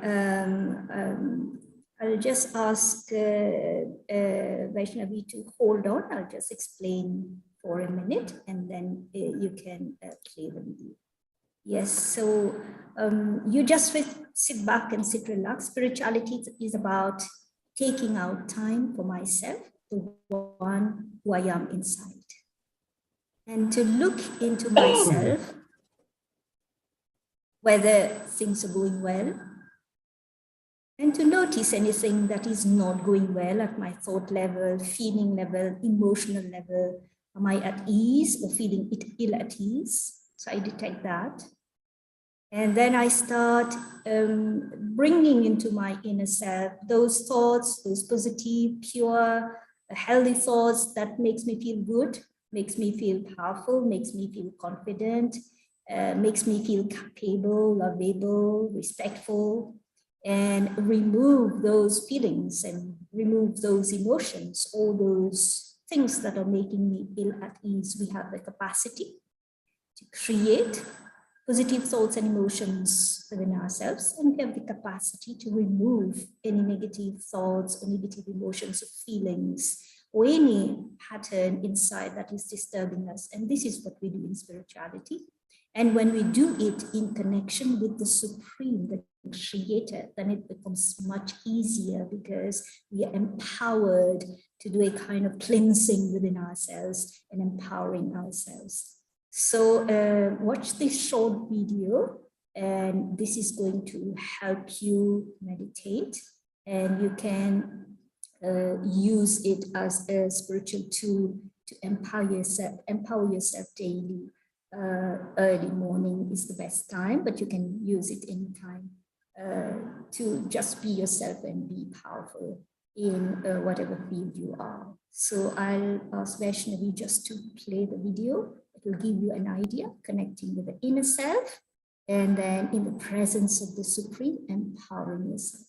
I'll just ask Vaishnavi to hold on. I'll just explain for a minute, and then you can play the video. Yes, so you just sit back and sit relaxed. Spirituality is about taking out time for myself, the one who I am inside, and to look into myself, whether things are going well, and to notice anything that is not going well at my thought level, feeling level, emotional level. Am I at ease or feeling ill at ease? So I detect that. And then I start bringing into my inner self those thoughts, those positive, pure, healthy thoughts that makes me feel good, makes me feel powerful, makes me feel confident, makes me feel capable, lovable, respectful, and remove those feelings and remove those emotions, all those things that are making me ill at ease. We have the capacity to create positive thoughts and emotions within ourselves, and we have the capacity to remove any negative thoughts or negative emotions or feelings or any pattern inside that is disturbing us. And this is what we do in spirituality. And when we do it in connection with the Supreme, the Creator, then it becomes much easier, because we are empowered to do a kind of cleansing within ourselves and empowering ourselves. So watch this short video, and this is going to help you meditate, and you can use it as a spiritual tool to empower yourself daily. Early morning is the best time, but you can use it anytime to just be yourself and be powerful in whatever field you are. So I'll ask Vaishnavi just to play the video. It will give you an idea, connecting with the inner self, and then in the presence of the Supreme, empowering yourself.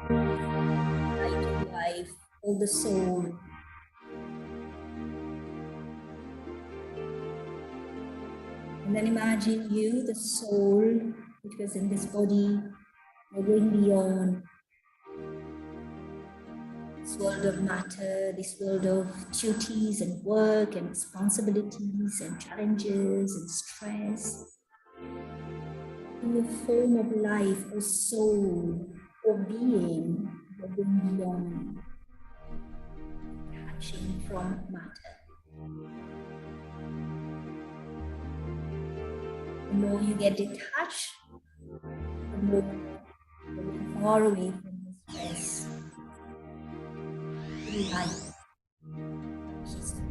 Light of life, all the soul. And then imagine you, the soul, which was in this body, going beyond this world of matter, this world of duties and work and responsibilities and challenges and stress. In the form of life or soul or being, going beyond, detaching from matter. The more you get detached, the going far away from the stress, to light, peaceful,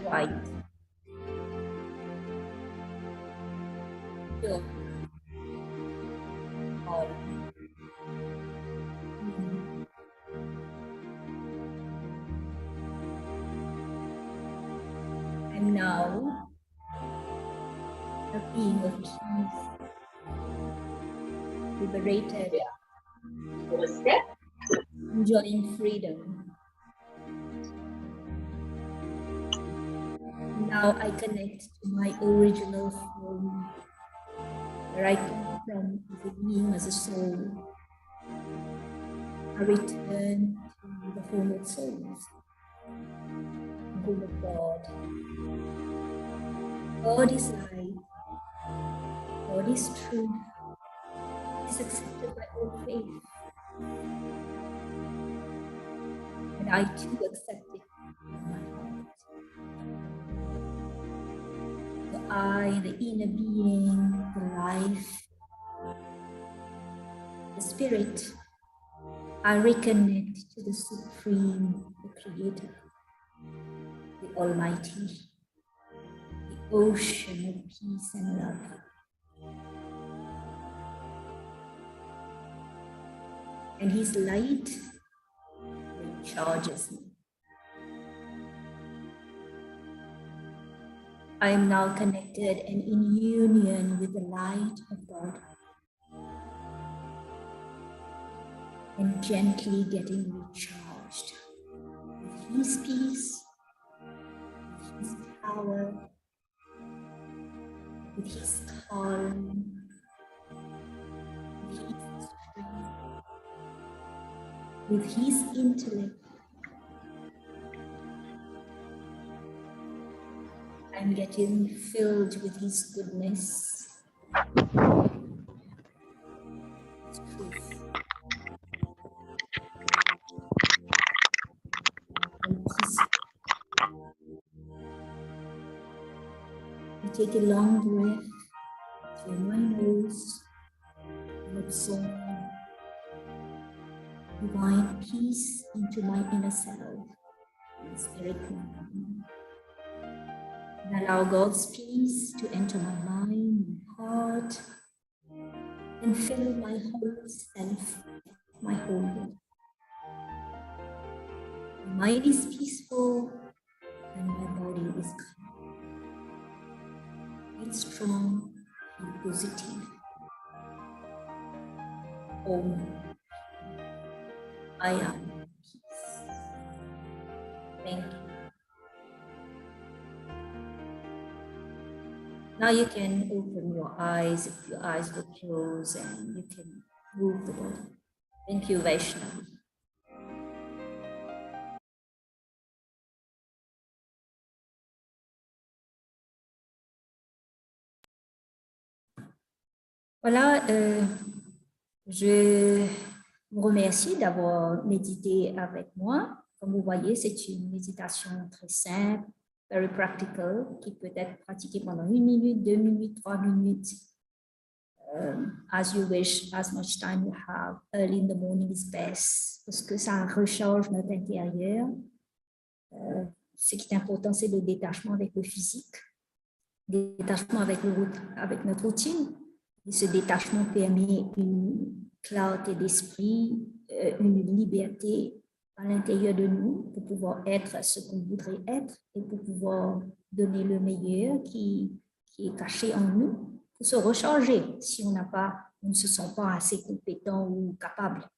white, pure, all. I'm now a being of peace, liberated, enjoying freedom. Now I connect to my original form, where I come from as a being, as a soul. I return to the home of souls, the home of God. God is light. God is truth. It is accepted by all faith. And I too accept it in my heart. So I, the inner being, the life, the spirit, I reconnect to the Supreme, the Creator, the Almighty, the ocean of peace and love. And His light recharges me. I am now connected and in union with the light of God, and gently getting recharged with His peace, with His power, with His calm, with His strength, with His intellect. I'm getting filled with His goodness, His truth, and peace. I take a long breath through my nose and absorb divine peace into my inner self, my spirit mind. And allow God's peace to enter my mind, my heart, and fill my whole self, my whole body. My mind is peaceful and my body is calm. Feel strong, feel positive. I am peace. Thank you. Now you can open your eyes if your eyes were closed, and you can move the body. Thank you, Vaishnavi. Voilà, je vous remercie d'avoir médité avec moi. Comme vous voyez, c'est une méditation très simple, very practical, qui peut être pratiquée pendant 1 minute, 2 minutes, 3 minutes. As you wish, as much time you have. Early in the morning is best, parce que ça recharge notre intérieur. Ce qui est important, c'est le détachement avec le physique, le détachement avec notre routine. Et ce détachement permet une clarté d'esprit, une liberté à l'intérieur de nous pour pouvoir être ce qu'on voudrait être et pour pouvoir donner le meilleur qui est caché en nous, pour se recharger si on ne se sent pas assez compétent ou capable.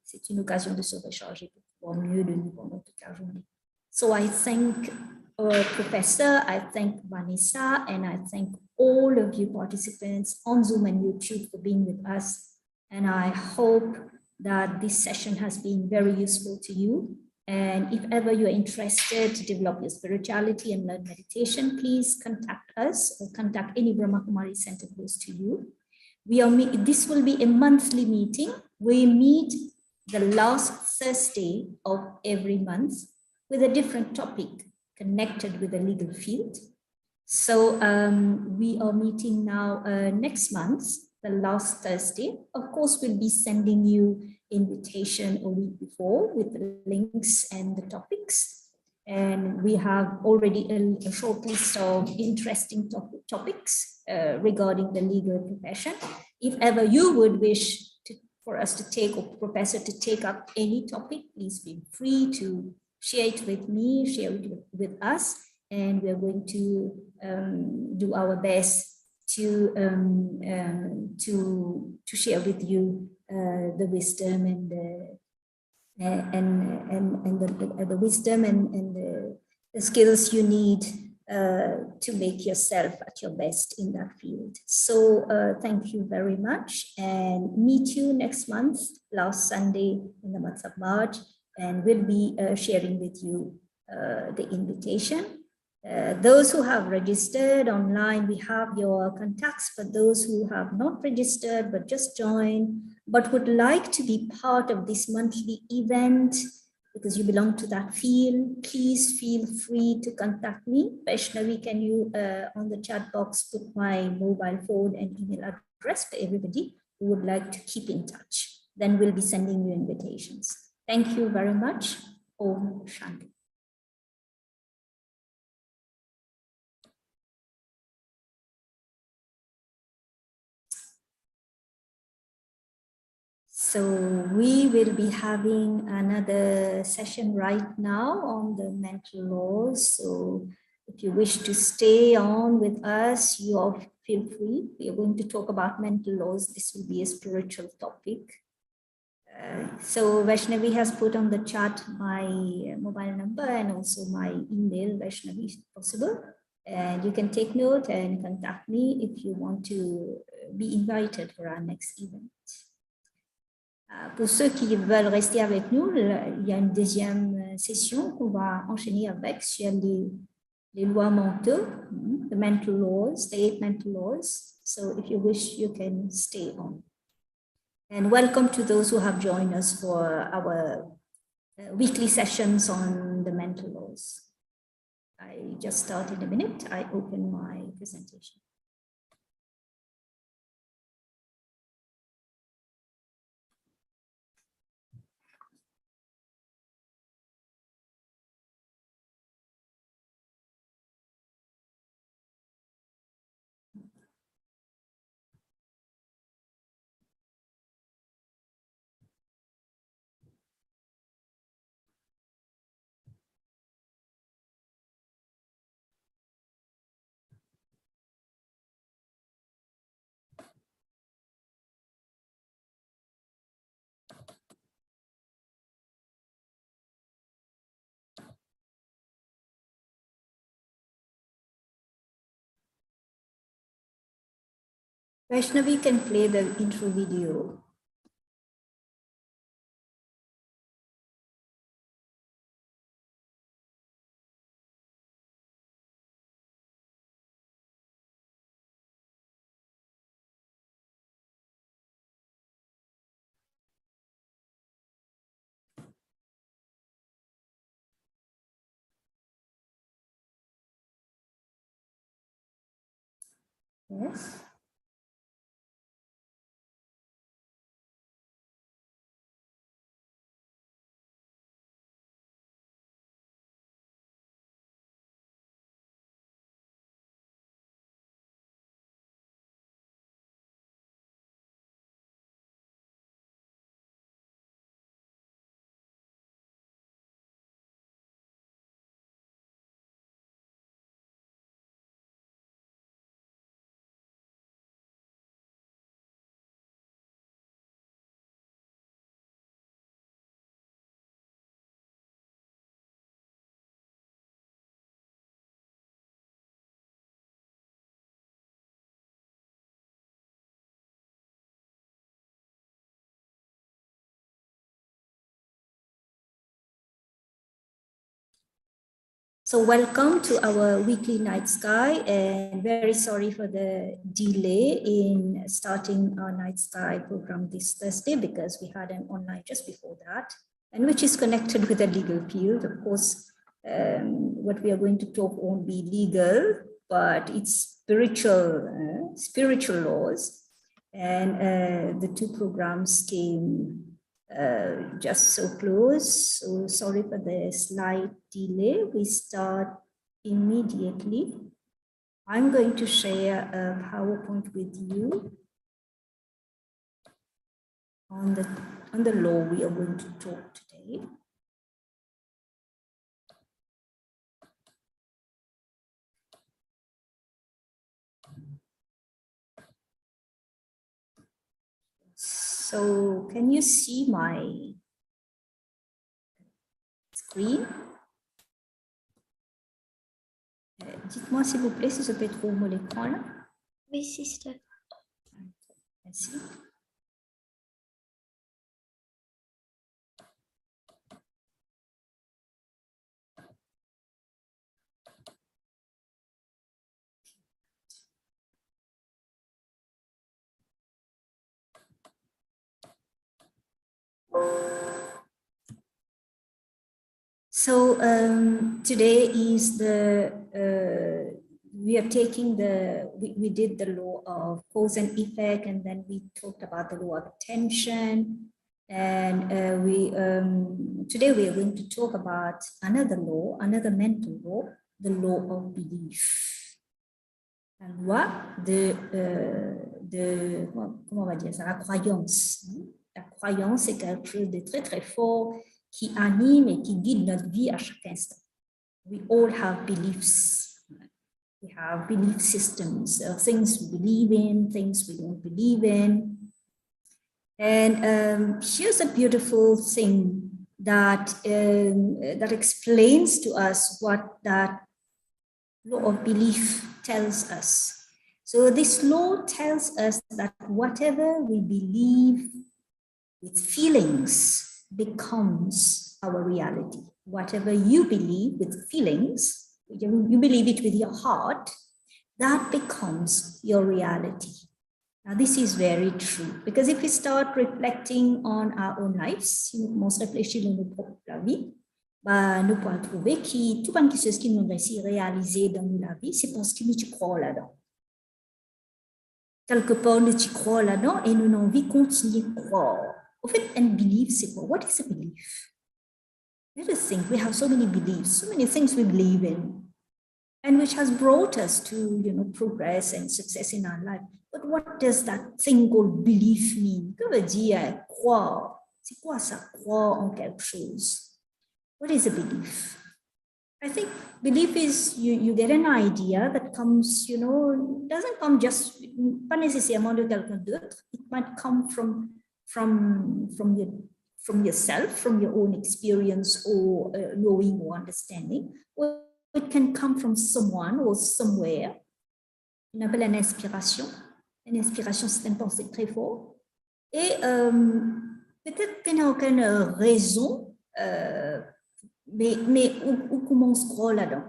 C'est une occasion de se recharger pour pouvoir mieux donner pendant toute la journée. So I thank our professor, I thank Vanessa, and I thank all of you participants on Zoom and YouTube for being with us. And I hope that this session has been very useful to you. And if ever you're interested to develop your spirituality and learn meditation, please contact us or contact any Brahma Kumari center close to you. This will be a monthly meeting. We meet the last Thursday of every month with a different topic connected with the legal field. So we are meeting now next month, the last Thursday. Of course, we'll be sending you invitation a week before with the links and the topics. And we have already a short list of interesting topics regarding the legal profession. If ever you would wish for us to take, or professor to take up any topic, please feel free to share it with me, share it with us, and we are going to do our best to share with you the wisdom and the wisdom and the skills you need to make yourself at your best in that field. So thank you very much, and meet you next month, last Sunday in the month of March, and we'll be sharing with you the invitation. Those who have registered online, we have your contacts. For those who have not registered but just joined, but would like to be part of this monthly event because you belong to that field, please feel free to contact me. Vaishnavi, can you on the chat box put my mobile phone and email address for everybody who would like to keep in touch? Then we'll be sending you invitations. Thank you very much. Om Shanti. So we will be having another session right now on the mental laws. So if you wish to stay on with us, you all feel free. We are going to talk about mental laws. This will be a spiritual topic. So Vaishnavi has put on the chat my mobile number and also my email, Vaishnavi, if possible. And you can take note and contact me if you want to be invited for our next event. Pour ceux qui veulent rester avec nous, il y a une deuxième session qu'on va enchaîner avec sur les lois mentaux, the mental laws, the 8 mental laws. So if you wish, you can stay on. And welcome to those who have joined us for our weekly sessions on the mental laws. I just started a minute. I open my presentation. Vaishnavi can play the intro video. Yes. So welcome to our weekly night sky, and very sorry for the delay in starting our night sky program this Thursday because we had an online just before that, and which is connected with the legal field. Of course, what we are going to talk won't be legal, but it's spiritual laws. And the two programs came just so close. So sorry for the slight delay. We start immediately. I'm going to share a PowerPoint with you on the law we are going to talk today. So can you see my screen? Dites-moi s'il vous plaît si je peux trouver l'écran là. Oui, sister. Merci. So today is we are taking we did the law of cause and effect, and then we talked about the law of attention. And today we are going to talk about another law, another mental law, the law of belief. La loi comment on va dire ça, la croyance. La croyance est quelque chose de très très fort qui anime et qui guide notre vie à chaque instant. We all have beliefs. We have belief systems, things we believe in, things we don't believe in. And here's a beautiful thing that explains to us what that law of belief tells us. So this law tells us that whatever we believe with feelings becomes our reality. Whatever you believe with feelings, you believe it with your heart, that becomes your reality. Now, this is very true, because if we start reflecting on our own lives, si nous commençons à réfléchir dans nos propres vies, nous pourrons trouver que tout quelque chose qui nous réussit à réaliser dans la vie, c'est parce que nous y croyons là-dedans. Quelque part, nous y croyons là-dedans et nous avons envie de continuer à croire. En fait, and belief, c'est quoi? What is a belief? Let us think. We have so many beliefs, so many things we believe in, and which has brought us to, progress and success in our life. But what does that thing called belief mean? Que veut dire croire? C'est quoi ça, croire en quelque chose? What is a belief? I think belief is you get an idea that comes, doesn't come just, pas nécessairement de quelqu'un d'autre. It might come from yourself, from your own experience or knowing or understanding, or it can come from someone or somewhere. On appelle une inspiration. Une inspiration, c'est une pensée très forte. Et peut-être qu'il n'y a aucune raison, mais où commence croire là-dedans,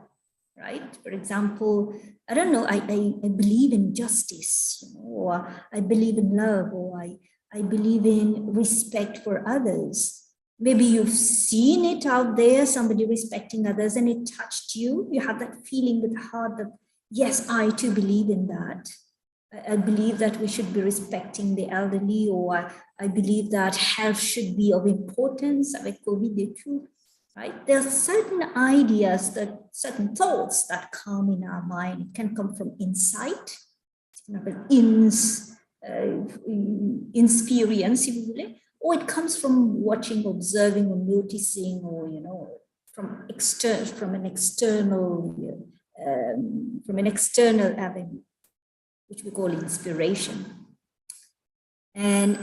right? For example, I don't know, I believe in justice, or I believe in love, or I believe in respect for others. Maybe you've seen it out there, somebody respecting others, and it touched you. You have that feeling with the heart that, yes, I too believe in that. I believe that we should be respecting the elderly, or I believe that health should be of importance avec COVID et tout, right? There are certain ideas, certain thoughts that come in our mind. It can come from insight, experience, si vous voulez, or it comes from watching, observing, or noticing, or from an external avenue, which we call inspiration. And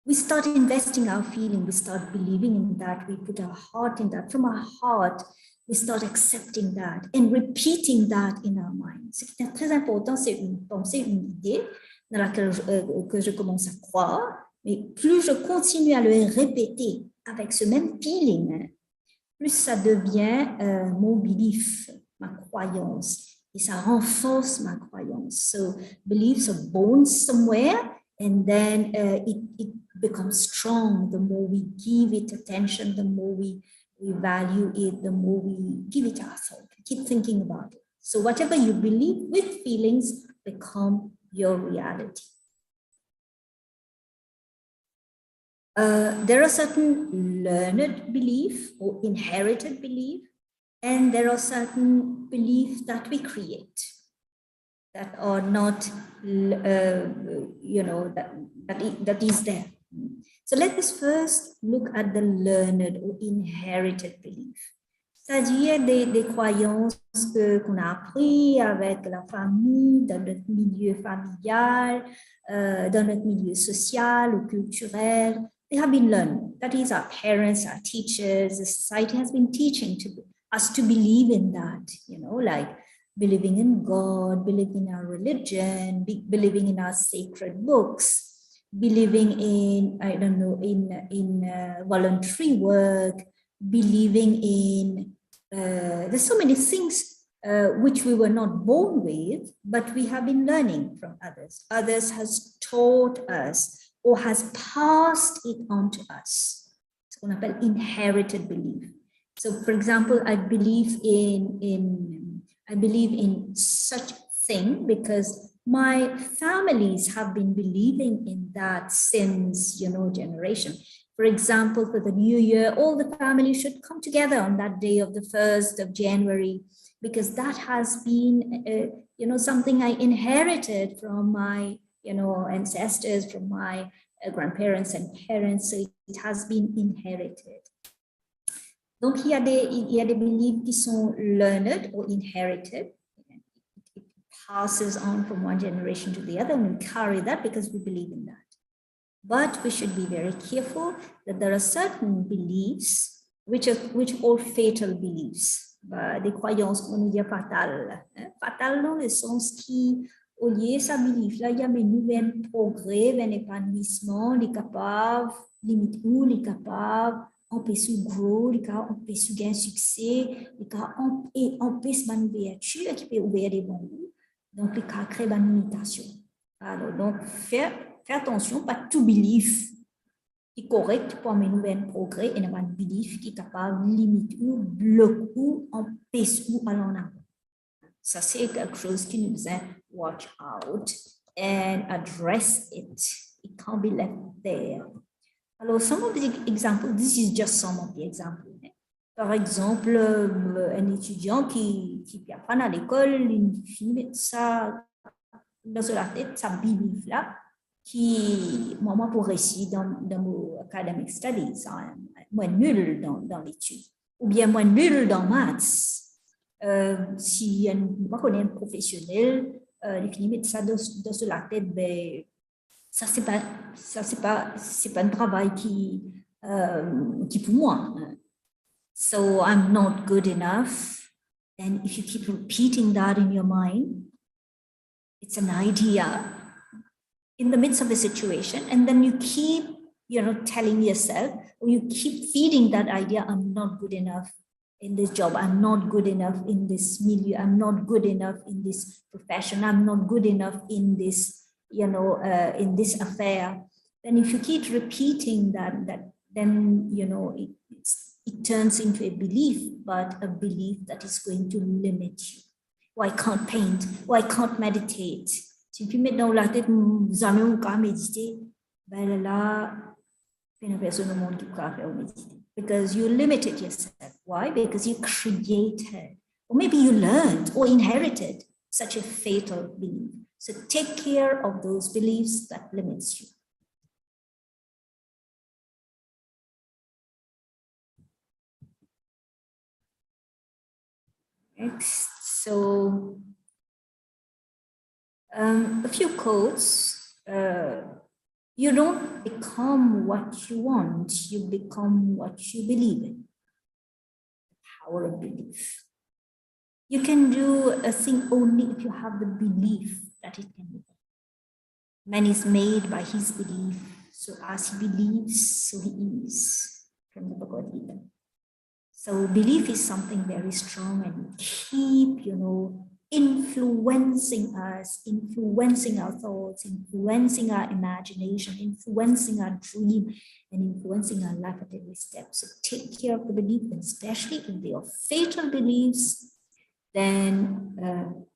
we start investing our feeling, we start believing in that, we put our heart in that. From our heart, we start accepting that and repeating that in our mind. Ce qui est très important, c'est une pensée, une idée dans laquelle que je commence à croire, mais plus je continue à le répéter avec ce même feeling, plus ça devient mon belief, ma croyance, et ça renforce ma croyance. So beliefs are born somewhere, and then it becomes strong. The more we give it attention, the more we we value it, the more we give it ourselves. Keep thinking about it. So whatever you believe with feelings become your reality. There are certain learned belief or inherited belief, and there are certain beliefs that we create that are not, that is there. So let us first look at the learned or inherited belief. C'est-à-dire des croyances qu'on a appris avec la famille, dans notre milieu familial, dans notre milieu social ou culturel. They have been learned. That is, our parents, our teachers, the society has been teaching us to believe in that, like believing in God, believing in our religion, believing in our sacred books, believing in, in voluntary work, believing in, there's so many things which we were not born with, but we have been learning from others. Others has taught us or has passed it on to us. It's what I call inherited belief. So, for example, I believe in such thing because my families have been believing in that since, generation. For example, for the new year, all the family should come together on that day of the 1st of January, because that has been, something I inherited from my, ancestors, from my grandparents and parents. So it has been inherited. Donc, il y a des beliefs qui sont learned or inherited. It passes on from one generation to the other, and we carry that because we believe in that. But we should be very careful that there are certain beliefs which are fatal beliefs. Des croyances qu'on nous dit fatales. Fatales dans le sens qui, au lieu de sa belief, là, il y a un nouvel progrès, un épanouissement, les capables, limite où, les capables, empêcher de gros, les cas empêcher de gagner succès, les cas empêcher de ouverture qui peut ouvrir des bons goûts. Donc, les cas créent une limitation. Alors, donc, faire attention, pas tout belief qui est correct pour amener un progrès et non pas belief qui est capable de limiter ou bloquer ou empêcher ou aller en avant. Ça, c'est quelque chose qui nous a watch out and address it. It can't be left there. Alors, some of the examples, this is just some of the examples. Par exemple, un étudiant qui apprend à l'école, il finit ça dans la tête, sa belief là, qui, moi, pour réussir dans mon academic studies, moi nul dans l'étude, ou bien moi nul dans maths. Si on connaît un professionnel, il finit mettre ça dans la tête, ben, ça c'est pas un travail qui pour moi. So I'm not good enough. And if you keep repeating that in your mind, it's an idea in the midst of a situation, and then you keep, telling yourself, or you keep feeding that idea, I'm not good enough in this job, I'm not good enough in this milieu, I'm not good enough in this profession, I'm not good enough in this, in this affair. Then if you keep repeating that then, it turns into a belief, but a belief that is going to limit you. Or I can't paint, or I can't meditate. Si tu mets dans la tête, jamais on peut méditer, ben là, il y a personne au monde qui peut faire méditer. Because you limited yourself. Why? Because you created, or maybe you learned or inherited such a fatal belief. So take care of those beliefs that limits you. Next, so a few quotes. You don't become what you want, you become what you believe in. The power of belief. You can do a thing only if you have the belief that it can be done. Man is made by his belief, so as he believes, so he is, from the Bhagavad Gita. So belief is something very strong, and keep, influencing us, influencing our thoughts, influencing our imagination, influencing our dream, and influencing our life at every step. So take care of the belief, and especially if they are fatal beliefs, then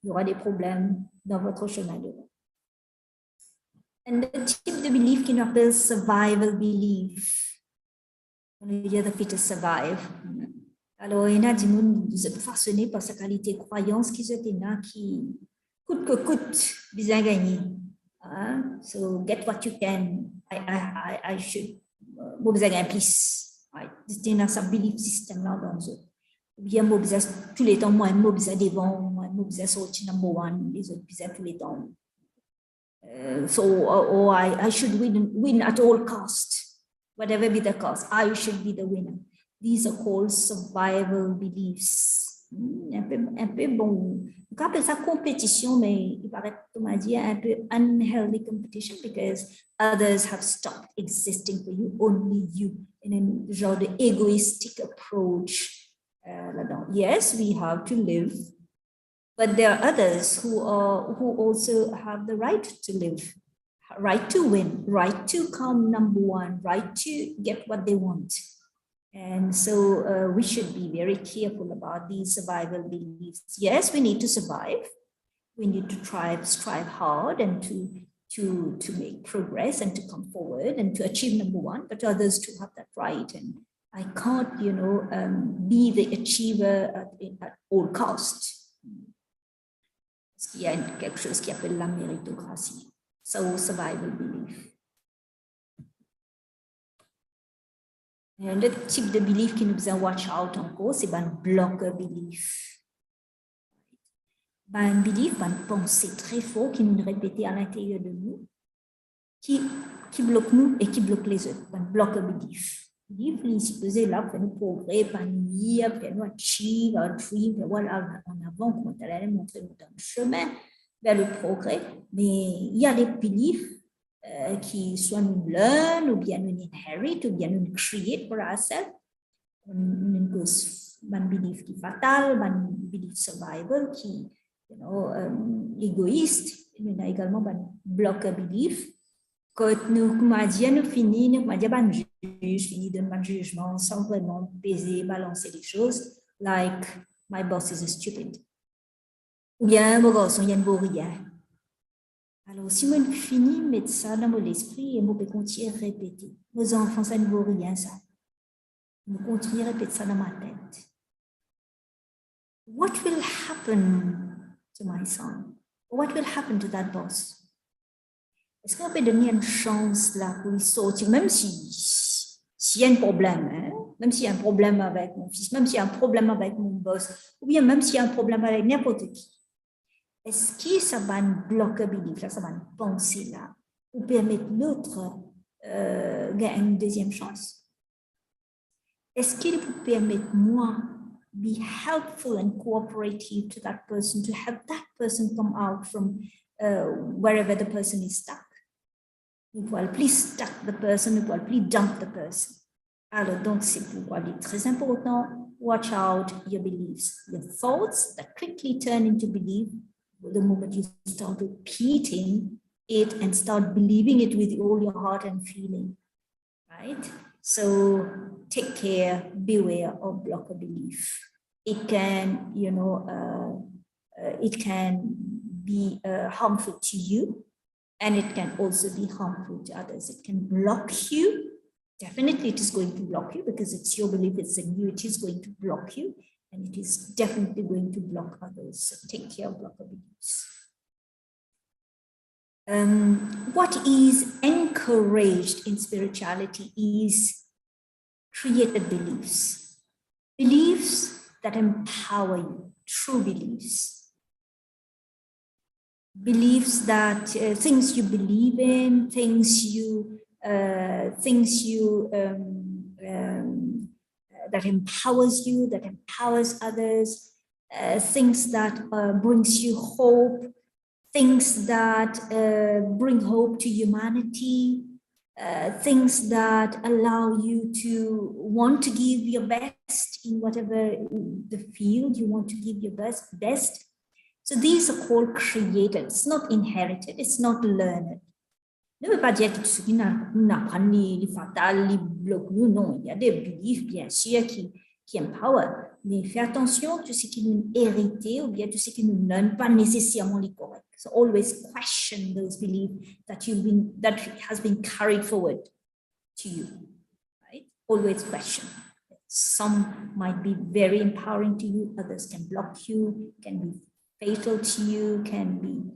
il y aura des problèmes dans votre chemin de vie. And the type de belief qu'on appelle survival belief. On veut dire the fittest survive. Alors, il y a des gens qui sont façonnés par sa qualité de croyance qui sont là, qui coûte que coûte, bien gagner. So, get what you can. I should. Moi, besoin gagner plus. C'est dans ce belief system là dans eux. Ou bien, moi, besoin tous les temps, moi, besoin devant, moi, besoin sortir number one, les autres besoin tous les temps. So, I should win at all cost. Whatever be the cost, I should be the winner. These are called survival beliefs. Un peu bon. On appelle ça compétition, mais il paraît, on m'a dit, un peu unhealthy competition because others have stopped existing for you, only you. And then, genre de egoistic approach. Yes, we have to live, but there are others who also have the right to live, right to win, right to come number one, right to get what they want. And so we should be very careful about these survival beliefs. Yes, we need to survive. We need to strive hard and to make progress and to come forward and to achieve number one, but others to have that right. And I can't, be the achiever at all costs. Il y a quelque chose qui appelle la méritocratie. So survival belief. Le type de belief qui nous besoin watch out encore, c'est un blocker belief. Un belief, une pensée très fort qui nous répète à l'intérieur de nous, qui bloque nous et qui bloque les autres. Un blocker belief. Belief, il est supposé là pour nous progresser, épanouir, pour nous achieve, our dream, voilà, en avant, comment elle allait montrer dans le chemin vers le progrès. Mais il y a des beliefs qui soit nous learn, ou bien nous inherit, ou bien nous create for ourselves. Une belief qui est fatal, un belief survival qui, égoïste. Il y a également un blocker belief. Quand nous finissons, nous finissons de un jugement sans vraiment peser, balancer les choses, like my boss is stupid. Ou bien, mon garçon, il y a une rien. Alors, si je finis de mettre ça dans mon esprit, et je peux continuer à répéter. Mes enfants, ça ne vaut rien, ça. Je continue à répéter ça dans ma tête. What will happen to my son? What will happen to that boss? Est-ce qu'on peut donner une chance là pour lui sortir, même s'il y a un problème, hein? Même s'il y a un problème avec mon fils, même s'il y a un problème avec mon boss, ou bien même s'il y a un problème avec n'importe qui. Est-ce que ça va nous bloquer belief, là, ça va nous penser là, ou permettre l'autre gagner une deuxième chance? Est-ce qu'il peut permettre moi be helpful and cooperative to that person, to help that person come out from wherever the person is stuck? Nous pouvons plus stuck the person, nous pouvons plus dump the person. Alors donc c'est pourquoi il est très important, watch out your beliefs, your thoughts that quickly turn into belief. The moment you start repeating it and start believing it with all your heart and feeling, right? So take care, beware of blocker belief. It can, it can be harmful to you, and it can also be harmful to others. It can block you. Definitely it is going to block you because it's your belief, it's in you, it is going to block you. And it is definitely going to block others. So take care of blocker beliefs. What is encouraged in spirituality is created beliefs. Beliefs that empower you, true beliefs. Beliefs that things you believe in, things you that empowers you, that empowers others, things that brings you hope, things that bring hope to humanity, things that allow you to want to give your best in whatever the field you want to give your best. So these are called created. It's not inherited, it's not learned. Ne veut pas dire que tout ce qui nous apprend les fatales, les blocs, nous, non. Il y a des beliefs, bien sûr, qui empower. Mais fais attention, tout ce qui nous hérité ou bien tout ce qui nous donne pas nécessairement les corrects. So always question those beliefs that has been carried forward to you, right? Always question. Some might be very empowering to you, others can block you, can be fatal to you, can be,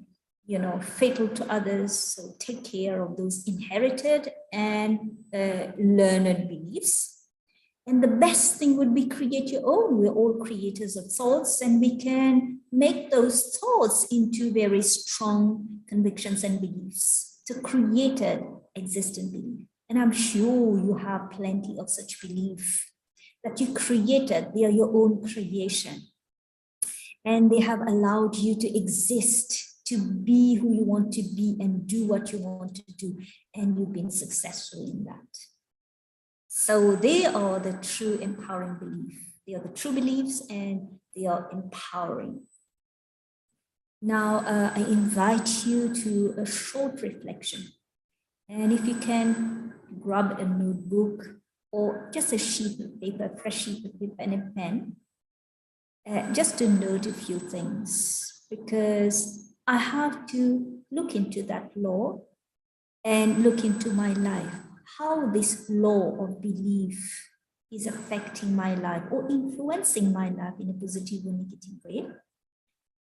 fatal to others. So take care of those inherited and learned beliefs. And the best thing would be create your own. We're all creators of thoughts, and we can make those thoughts into very strong convictions and beliefs. It's a created existent belief. And I'm sure you have plenty of such beliefs that you created. They are your own creation. And they have allowed you to exist, to be who you want to be and do what you want to do. And you've been successful in that. So they are the true empowering belief. They are the true beliefs and they are empowering. Now, I invite you to a short reflection. And if you can grab a notebook or just a sheet of paper, fresh sheet of paper and a pen, just to note a few things, because I have to look into that law and look into my life, how this law of belief is affecting my life or influencing my life in a positive or negative way.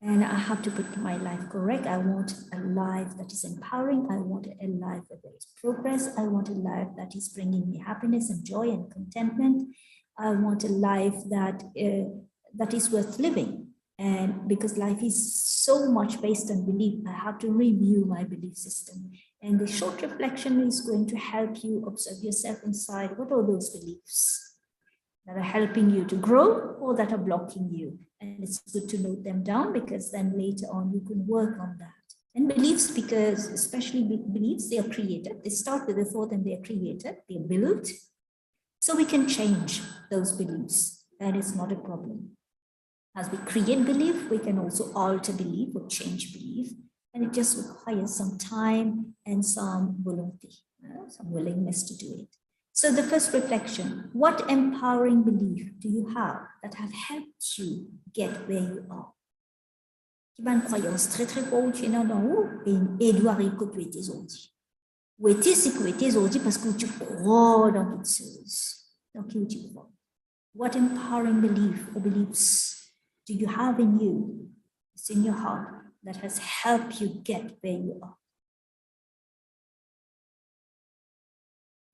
And I have to put my life correct. I want a life that is empowering. I want a life where there is progress. I want a life that is bringing me happiness and joy and contentment. I want a life that is worth living. And because life is so much based on belief, I have to review my belief system. And the short reflection is going to help you observe yourself inside. What are those beliefs that are helping you to grow or that are blocking you? And it's good to note them down, because then later on you can work on that. And beliefs, because especially beliefs, they are created. They start with a thought and they are created, they are built. So we can change those beliefs. That is not a problem. As we create belief, we can also alter belief or change belief. And it just requires some time and some volunteer, some willingness to do it. So the first reflection, what empowering belief do you have that have helped you get where you are? Tu as une croyance très très forte, tu es dans haut et doit arriver que tu es aujourd'hui. Ou es-tu si tu es aujourd'hui parce que tu crois dans quelque chose, dans qui tu crois. What empowering belief or beliefs do you have in you, it's in your heart, that has helped you get where you are?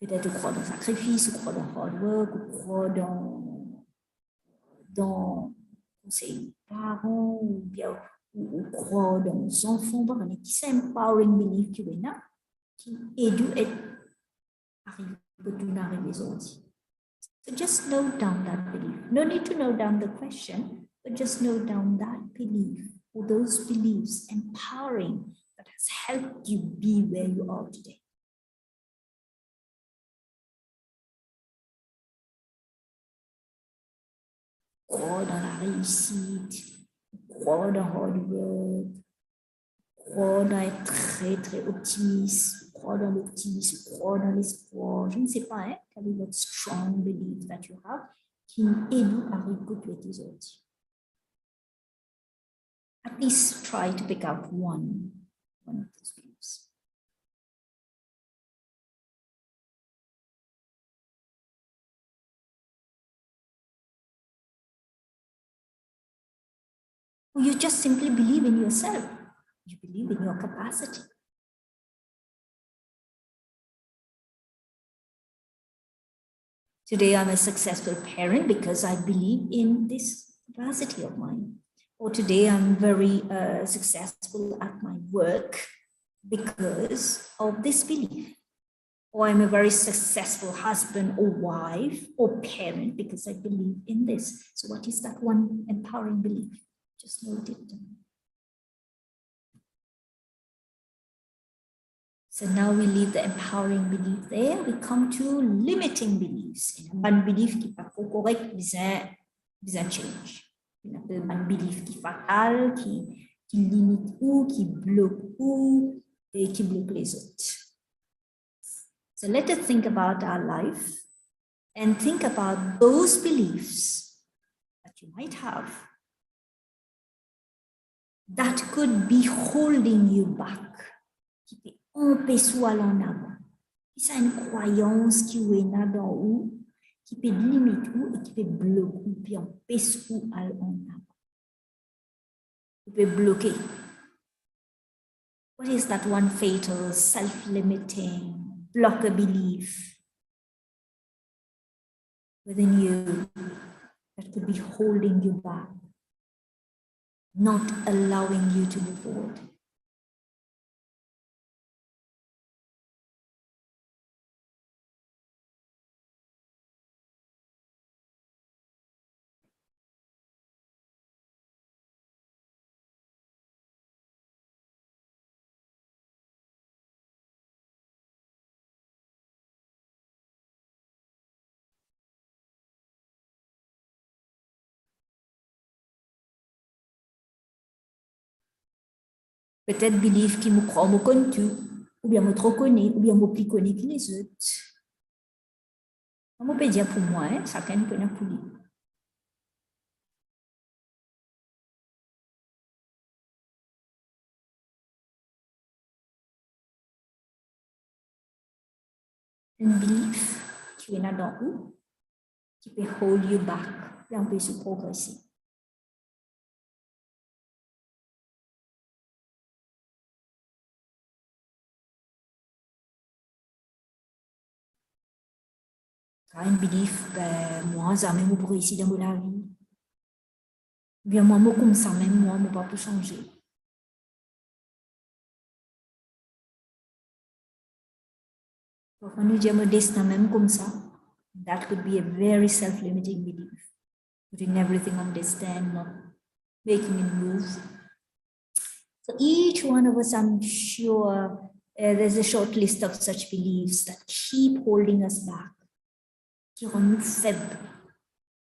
Peut-être tu crois dans le sacrifice, tu crois dans le hard work, tu crois dans ses parents, ou bien ou crois dans les enfants, mais qui c'est empowering belief qui est là, qui aide à arriver aujourd'hui. So just note down that belief. No need to note down the question, but just note down that belief or those beliefs empowering that has helped you be where you are today. Crois dans la réussite, crois dans hard work, crois dans être très très optimiste, crois dans l'optimisme, crois dans l'espoir. Je ne sais pas, hein, quel est votre strong belief that you have qui aide à récupérer tes autres. At least try to pick out one of those beliefs. Or you just simply believe in yourself. You believe in your capacity. Today, I'm a successful parent because I believe in this capacity of mine. Or today, I'm very successful at my work because of this belief. Or I'm a very successful husband or wife or parent because I believe in this. So what is that one empowering belief? Just note it down. So now we leave the empowering belief there. We come to limiting beliefs. One belief qui n'est pas correct, besoin change. On appelle un belief qui est fatal, qui limite ou, qui bloque ou, et qui bloque les autres. So let us think about our life and think about those beliefs that you might have that could be holding you back, qui peut empêcher ou aller en avant. C'est une croyance qui est là dans où, qui peut limiter ou et qui peut bloquer ou puis empêcher ou aller en avant. Qui peut bloquer. What is that one fatal, self-limiting, blocker belief within you that could be holding you back, not allowing you to move forward? Peut-être belief qui me croit, me connaît tout, ou bien me trop connaît, ou bien me plus connaît que les autres. On peut dire pour moi, hein, chacun peut pour lui. Un belief qui est là dans où, qui peut hold you back, et empêcher de progresser. Quand un belief, ben, moi, ça même pour réussir dans la vie. Bien, moi, comme ça, même moi, je ne peux pas changer. Parfois, nous disons mon destin même comme ça. That could be a very self-limiting belief. Putting everything on destin, not making it move. So each one of us, I'm sure, there's a short list of such beliefs that keep holding us back, qui rendent nous faibles,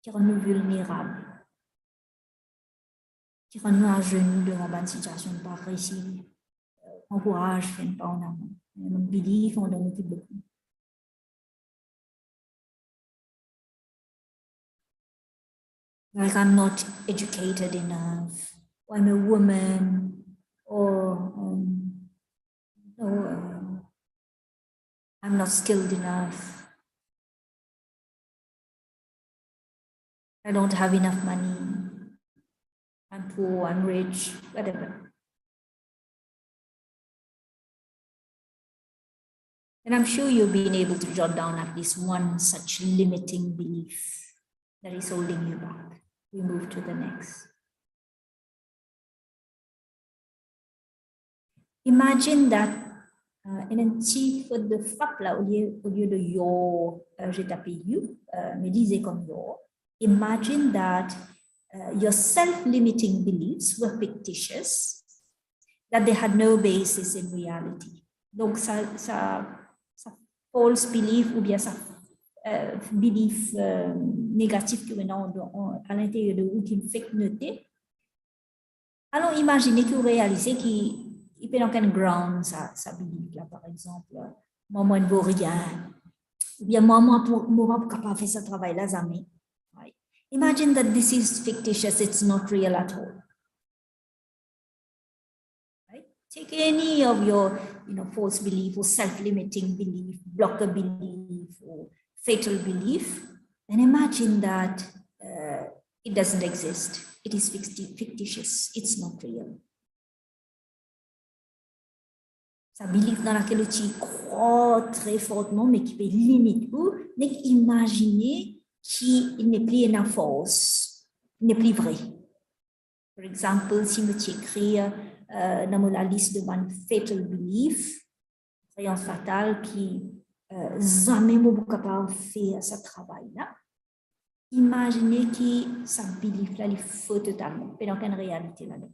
qui rendent nous vulnérables, qui rendent nous à genoux devant une situation de pas réussir. Encourage, fais pas en avant. Un belief, on donne beaucoup. Like I'm not educated enough, or I'm a woman, or I'm not skilled enough. I don't have enough money. I'm poor, I'm rich, whatever. And I'm sure you've been able to jot down at least one such limiting belief that is holding you back. We move to the next. Imagine that, in un petit faute de frappe là, au lieu de your, j'ai tapé you, mais lisez comme your. Imagine that your self-limiting beliefs were fictitious, that they had no basis in reality. Donc, ça false belief ou bien ça belief négatif qui est à l'intérieur de vous qui me fait noter. Allons imaginer que vous réalisez qu'il peut dans quel ground ça belief là, par exemple. Moi, je ne vaux rien. Ou bien moi, pour moi, capable de faire ce travail-là, jamais. Right? Imagine that this is fictitious, it's not real at all. Right? Take any of your false belief or self-limiting belief, blocker belief or fatal belief, and imagine that it doesn't exist. It is fictitious. It's not real. Sa belief dans laquelle tu crois très fortement, mais qui peut limiter ou n'est qu'imaginer qu'il n'est plus une force, il n'est plus vrai. Par exemple, si tu écris dans la liste de one fatal belief, croyance fatale qui jamais suis capable de faire ce travail-là. Imaginez que sa belief là, il faut totalement, mais dans quelle réalité là-dedans.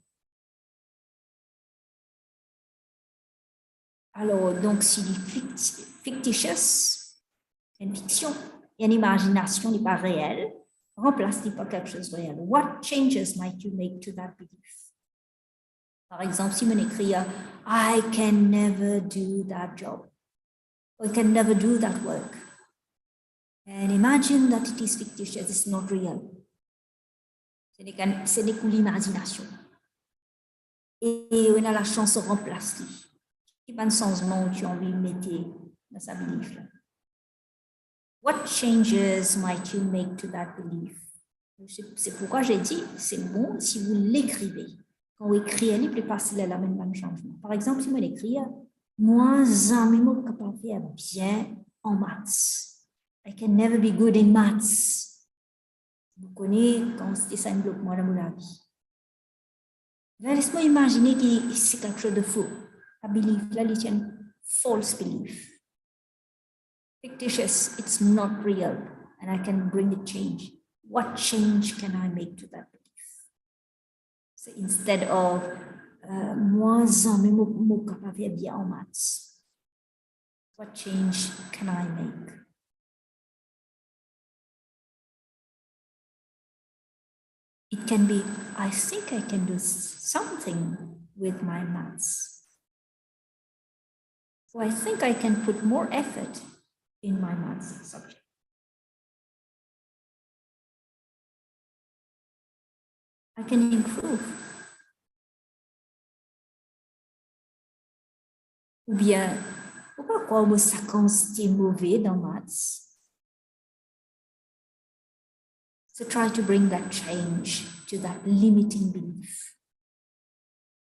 Alors, donc, si fictitious, une fiction, une imagination n'est pas réelle, remplace-t-il par quelque chose de réel. What changes might you make to that belief? Par exemple, si on écrit I can never do that job, or I can never do that work. And imagine that it is fictitious, it's not real. Ce n'est que l'imagination. Et on a la chance de remplacer. Quel bon changement tu as envie de mettre dans sa belief? What changes might you make to that belief? C'est pourquoi j'ai dit, c'est bon si vous l'écrivez. Quand vous écrivez, il est plus facile à la même changement. Par exemple, si vous l'écrivez, moi, jamais je ne peux pas faire bien en maths. I can never be good in maths. Vous connaissez quand c'était ça un bloquement dans mon vie. Laisse-moi imaginer que c'est quelque chose de faux. A belief, là, c'est une false belief. Fictitious, it's not real, and I can bring a change. What change can I make to that belief? So instead of moi, jamais je capable de faire bien en maths. What change can I make? It can be, I think I can do something with my maths. So I think I can put more effort in my maths subject. I can improve. Ou bien, pourquoi me c'est mauvais dans maths? So try to bring that change to that limiting belief.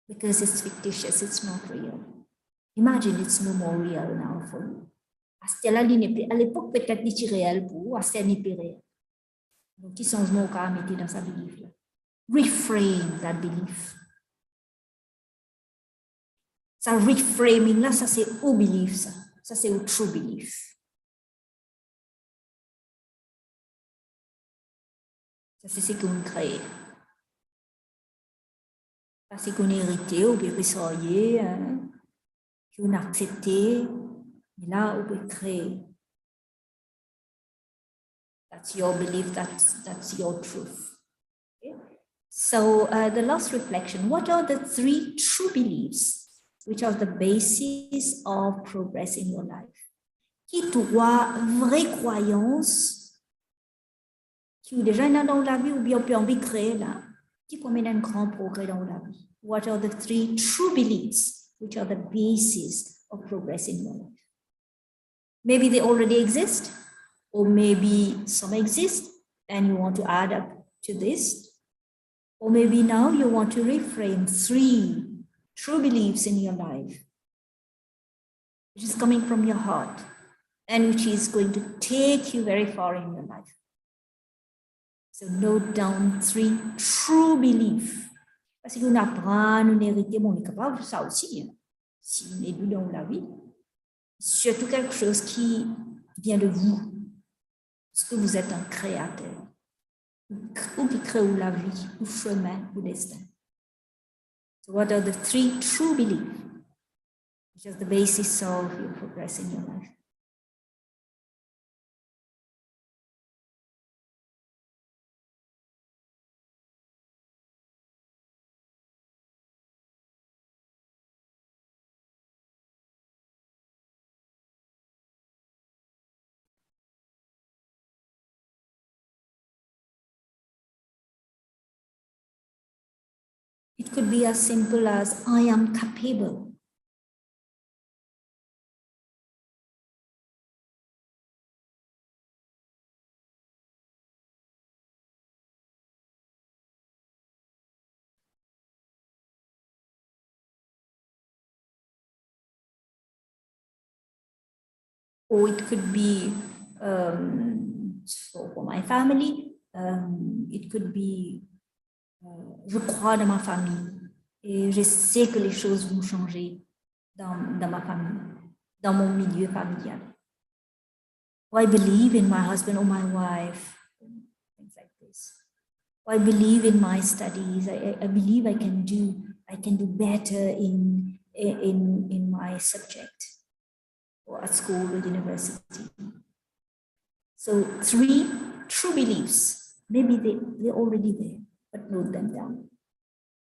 Because it's fictitious, it's not real. Imagine it's no more real now for you. À l'époque, peut-être c'est réel pour vous, c'est n'est pas réel. Donc, petit changement qu'on a mis dans sa belief là. Reframe that belief. Ça reframing là, ça c'est au belief ça. Ça c'est au true belief. Ça c'est ce qu'on crée. Pas ce qu'on a hérité ou bien ressorti, qu'on a accepté. Mais là, on peut créer. That's your belief, that's your truth. Okay? So the last reflection, what are the 3 true beliefs which are the basis of progress in your life? Qui 3 vraies croyances qui ont déjà dans la vie ou bien on peut envie de créer là, qui promènent un grand progrès dans la vie? What are the 3 true beliefs which are the basis of progress in your life? Maybe they already exist, or maybe some exist and you want to add up to this. Or maybe now you want to reframe 3 true beliefs in your life, which is coming from your heart and which is going to take you very far in your life. So note down 3 true beliefs. Parce qu'on apprend, on hérite, on est capable de ça aussi. Si on est dans la vie, surtout quelque chose qui vient de vous. Parce que vous êtes un créateur. Ou qui crée la vie, ou chemin, ou destin. So what are the 3 true beliefs, which is the basis of your progress in your life? It could be as simple as I am capable. Or it could be for my family, it could be je crois dans ma famille et je sais que les choses vont changer dans ma famille, dans mon milieu familial. Or I believe in my husband or my wife, things like this. Or I believe in my studies. I believe I can do better in my subject or at school or university. So 3 true beliefs, maybe they're already there, but note them down.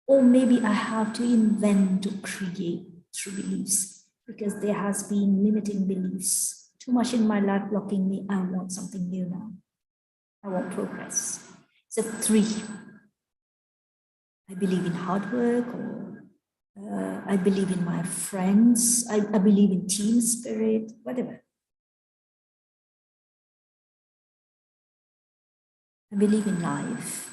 Or maybe I have to invent or create true beliefs because there has been limiting beliefs too much in my life blocking me. I want something new now. I want progress. So 3, I believe in hard work, or I believe in my friends. I believe in team spirit, whatever. I believe in life.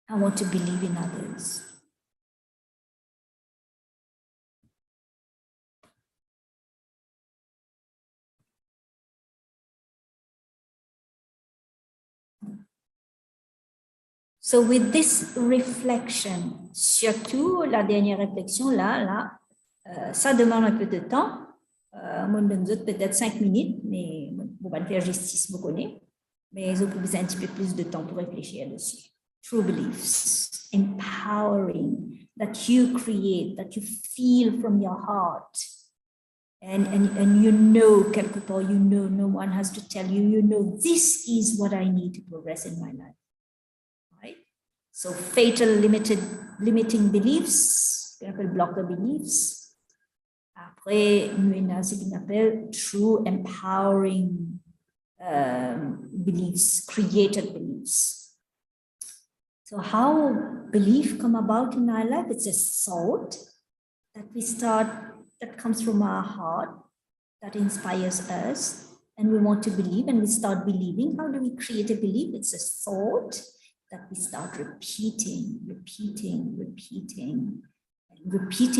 I want to believe in others. So with this reflection, surtout la dernière réflexion là, ça demande un peu de temps. Moi, je donne peut-être 5 minutes, mais on va le faire justice, vous connaissez. Mais vous pouvez un petit peu plus de temps pour réfléchir dessus. True beliefs, empowering, that you create, that you feel from your heart. And you know, quelque part, you know, no one has to tell you, you know, this is what I need to progress in my life. Right? So fatal limiting beliefs, qu'on appelle blocker beliefs. Après, nous avons ce qu'on appelle true empowering beliefs, created beliefs. So how belief come about in our life? It's a thought that we start, that comes from our heart, that inspires us, and we want to believe, and we start believing. How do we create a belief? It's a thought that we start repeating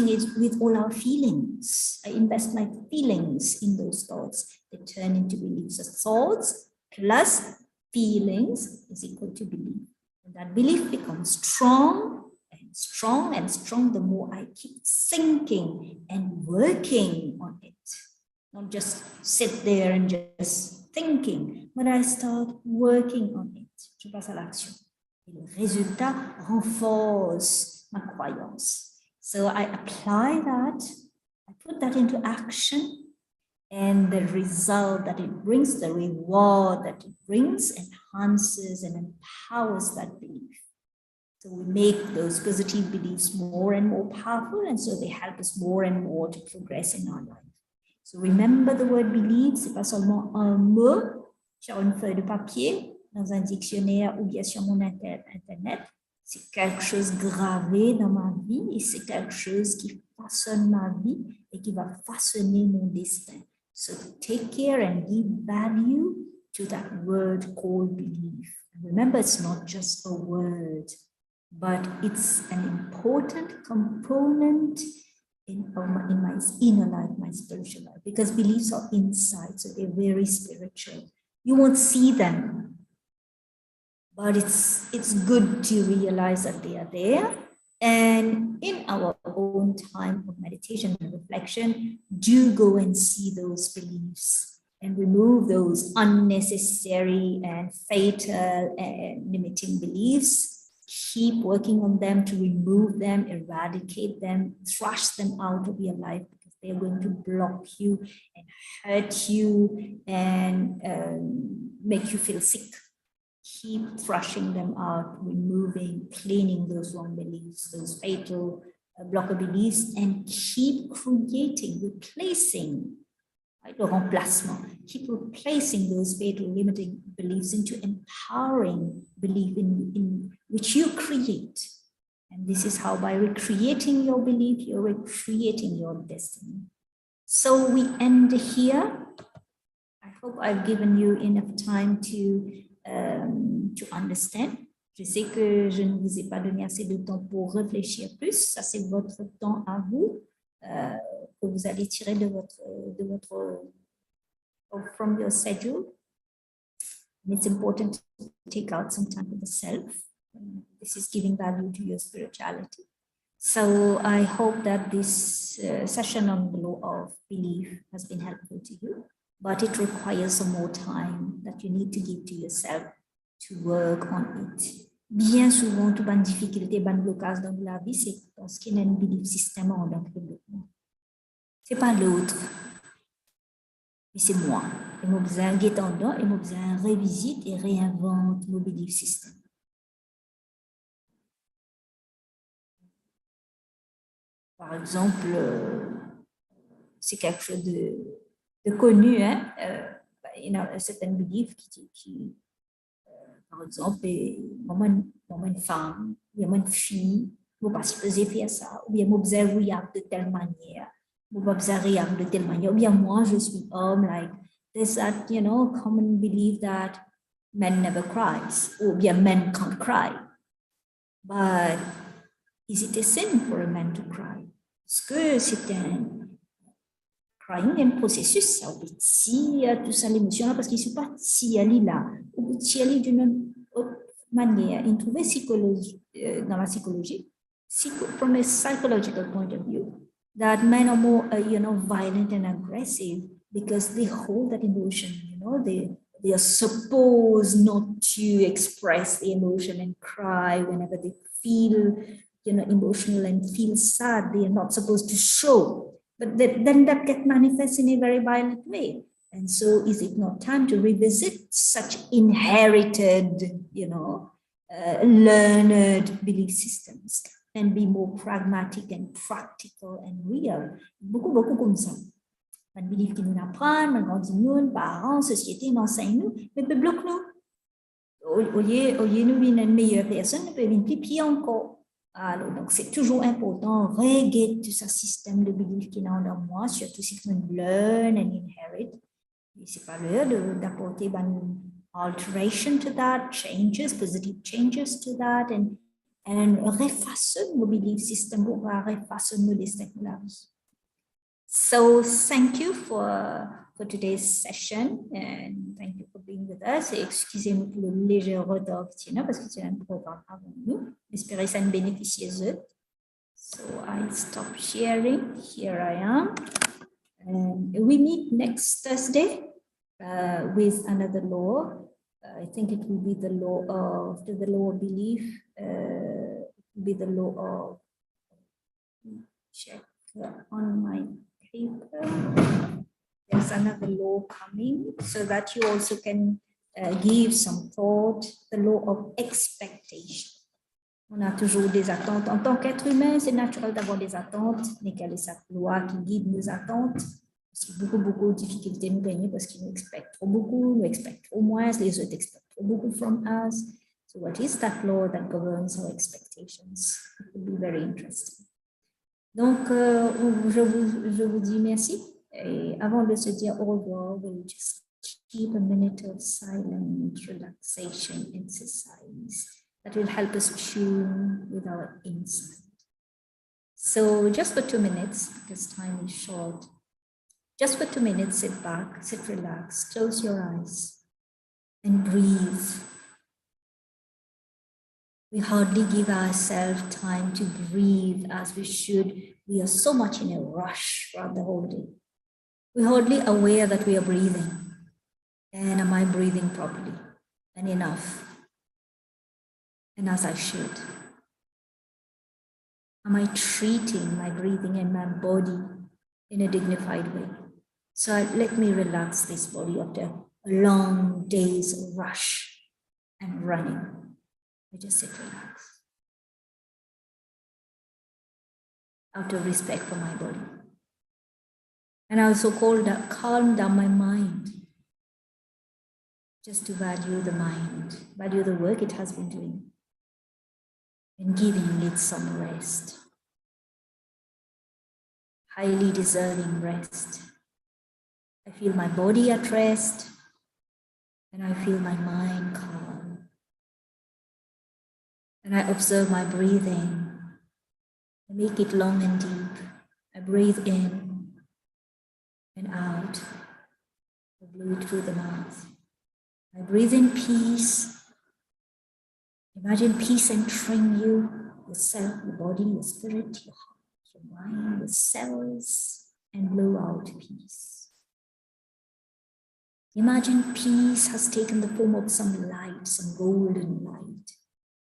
it with all our feelings. I invest my feelings in those thoughts. They turn into beliefs. So thoughts plus feelings is equal to belief. And that belief becomes strong and strong and strong the more I keep thinking and working on it. Not just sit there and just thinking, but I start working on it. Je passe à l'action. Et le résultat renforce ma croyance. So I apply that, I put that into action, and the result that it brings, the reward that it brings, enhances and empowers that belief. So we make those positive beliefs more and more powerful, and so they help us more and more to progress in our life. So remember the word believe, c'est pas seulement un mot sur une feuille de papier, dans un dictionnaire ou bien sur mon internet. C'est quelque chose gravé dans ma vie et c'est quelque chose qui façonne ma vie et qui va façonner mon destin. So take care and give value to that word called belief. Remember, it's not just a word, but it's an important component in my inner life, my spiritual life, because beliefs are inside, so they're very spiritual. You won't see them, but it's good to realize that they are there. And in our own time of meditation and reflection, do go and see those beliefs and remove those unnecessary and fatal and limiting beliefs. Keep working on them to remove them, eradicate them, thrash them out of your life, because they're going to block you and hurt you and make you feel sick. Keep thrashing them out, removing, cleaning those wrong beliefs, those fatal blocker beliefs, and keep creating, replacing, right, le remplacement. Keep replacing those fatal limiting beliefs into empowering belief in which you create. And this is how, by recreating your belief, you're recreating your destiny. So we end here. I hope I've given you enough time to understand. Je sais que je ne vous ai pas donné assez de temps pour réfléchir plus. Ça, c'est votre temps à vous, que vous allez tirer de votre from your schedule. And it's important to take out some time for the self. This is giving value to your spirituality. So I hope that this session on the law of belief has been helpful to you, but it requires some more time that you need to give to yourself to work on it. Bien souvent, toute une difficulté, un blocage dans la vie, c'est parce qu'il y a un belief system en développement. C'est pas l'autre, mais c'est moi. Et moi, besoin de guetter dedans, et moi, besoin de révisiter et réinventer mon belief system. Par exemple, c'est quelque chose de connu, hein? Il y a certains beliefs qui par exemple, moi, une femme, ou bien moi, une fille, je ne pas supposer faire ça, ou bien moi, je réagir de telle manière, ou bien je réagir de telle manière, ou bien moi, je suis homme, like, there's that, common belief that men never cries, ou bien men can't cry. But is it a sin for a man to cry? Est-ce que c'est un crying, un processus, ça, ou si tout ça, l'émotion, parce qu'il ne se passe si elle est là, ou si elle est d'une autre manière, in trouver dans la psychologie, from a psychological point of view, that men are more, violent and aggressive because they hold that emotion, they are supposed not to express the emotion and cry whenever they feel, emotional and feel sad. They are not supposed to show, but then that gets manifest in a very violent way. And so is it not time to revisit such inherited, learned belief systems and be more pragmatic and practical and real? Beaucoup comme ça. Un belief qui nous apprend, un grand nous, parents, société, enseigne nous, mais peut bloquer nous. Au lieu nous une meilleure personne, nous peut venir plus pire encore. Alors, donc, c'est toujours important de regarder tout ce système de belief qui est dans moi, surtout si on learn and inherit. C'est pas l'heure d'apporter une alteration to that, changes, positive changes to that, and refaçonner nos belief system pour refaçonner nos destins. So thank you for today's session, and thank you for being with us. Et excusez-nous pour le léger retard parce que c'est un programme avant nous. J'espère que ça nous bénéficie eux. So I stop sharing. Here I am. And we meet next Thursday with another law. I think it will be the law of belief. It will be the law of, check on my paper. There's another law coming so that you also can give some thought, the law of expectation. On a toujours des attentes. En tant qu'être humain, c'est naturel d'avoir des attentes, mais quelle est cette loi qui guide nos attentes? Parce qu'il y a beaucoup de difficultés nous gagner parce qu'ils nous expectent trop beaucoup, nous expectent trop moins, les autres expectent trop beaucoup from us. So what is that law that governs our expectations? It will be very interesting. Donc, je vous dis merci. Et avant de se dire au revoir, we'll just keep a minute of silent relaxation exercise that will help us tune with our insight. So just for 2 minutes, because time is short, just for 2 minutes, sit back, sit relaxed, close your eyes and breathe. We hardly give ourselves time to breathe as we should. We are so much in a rush throughout the whole day. We're hardly aware that we are breathing. And am I breathing properly and enough? And as I should? Am I treating my breathing and my body in a dignified way? So let me relax this body after a long day's rush and running. I just sit relaxed. Out of respect for my body. And I also calm down my mind. Just to value the mind, value the work it has been doing, and giving it some rest. Highly deserving rest. I feel my body at rest, and I feel my mind calm. And I observe my breathing. I make it long and deep. I breathe in and out. I blow it through the mouth. I breathe in peace. Imagine peace entering you, yourself, your body, your spirit, your heart, your mind, your cells, and blow out peace. Imagine peace has taken the form of some light, some golden light.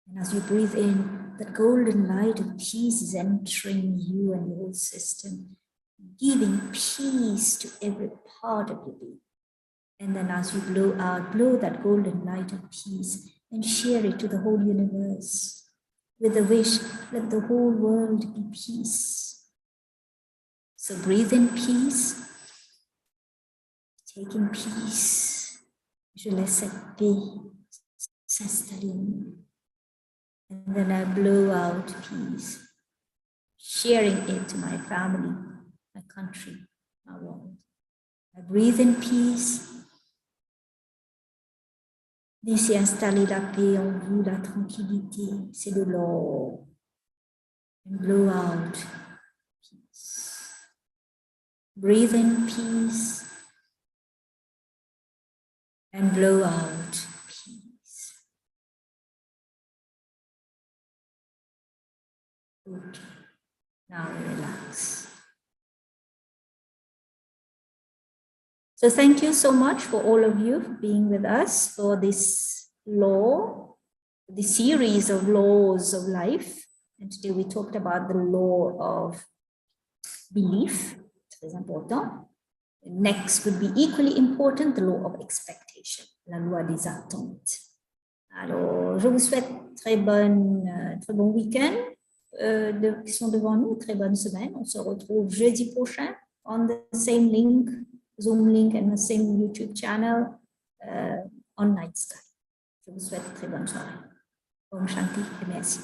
And as you breathe in, that golden light of peace is entering you and your whole system, giving peace to every part of your being. And then as you blow out, blow that golden light of peace and share it to the whole universe with the wish, let the whole world be peace. So breathe in peace. Take in peace. Je laisse cette paix s'installer. And then I blow out peace, sharing it to my family, my country, my world. I breathe in peace. Laissez installer la paix en vous, la tranquillité, c'est de l'or. And blow out peace. Breathe in peace. And blow out peace. Okay. Now relax. So thank you so much for all of you for being with us for this law, the series of laws of life. And today we talked about the law of belief, très important. Next would be equally important, the law of expectation, la loi des attentes. Alors, je vous souhaite très bon week-end qui sont devant nous, très bonne semaine. On se retrouve jeudi prochain on the same link, Zoom link and the same YouTube channel on Night Sky. Je vous souhaite très bonne soirée. Om Shanti et merci.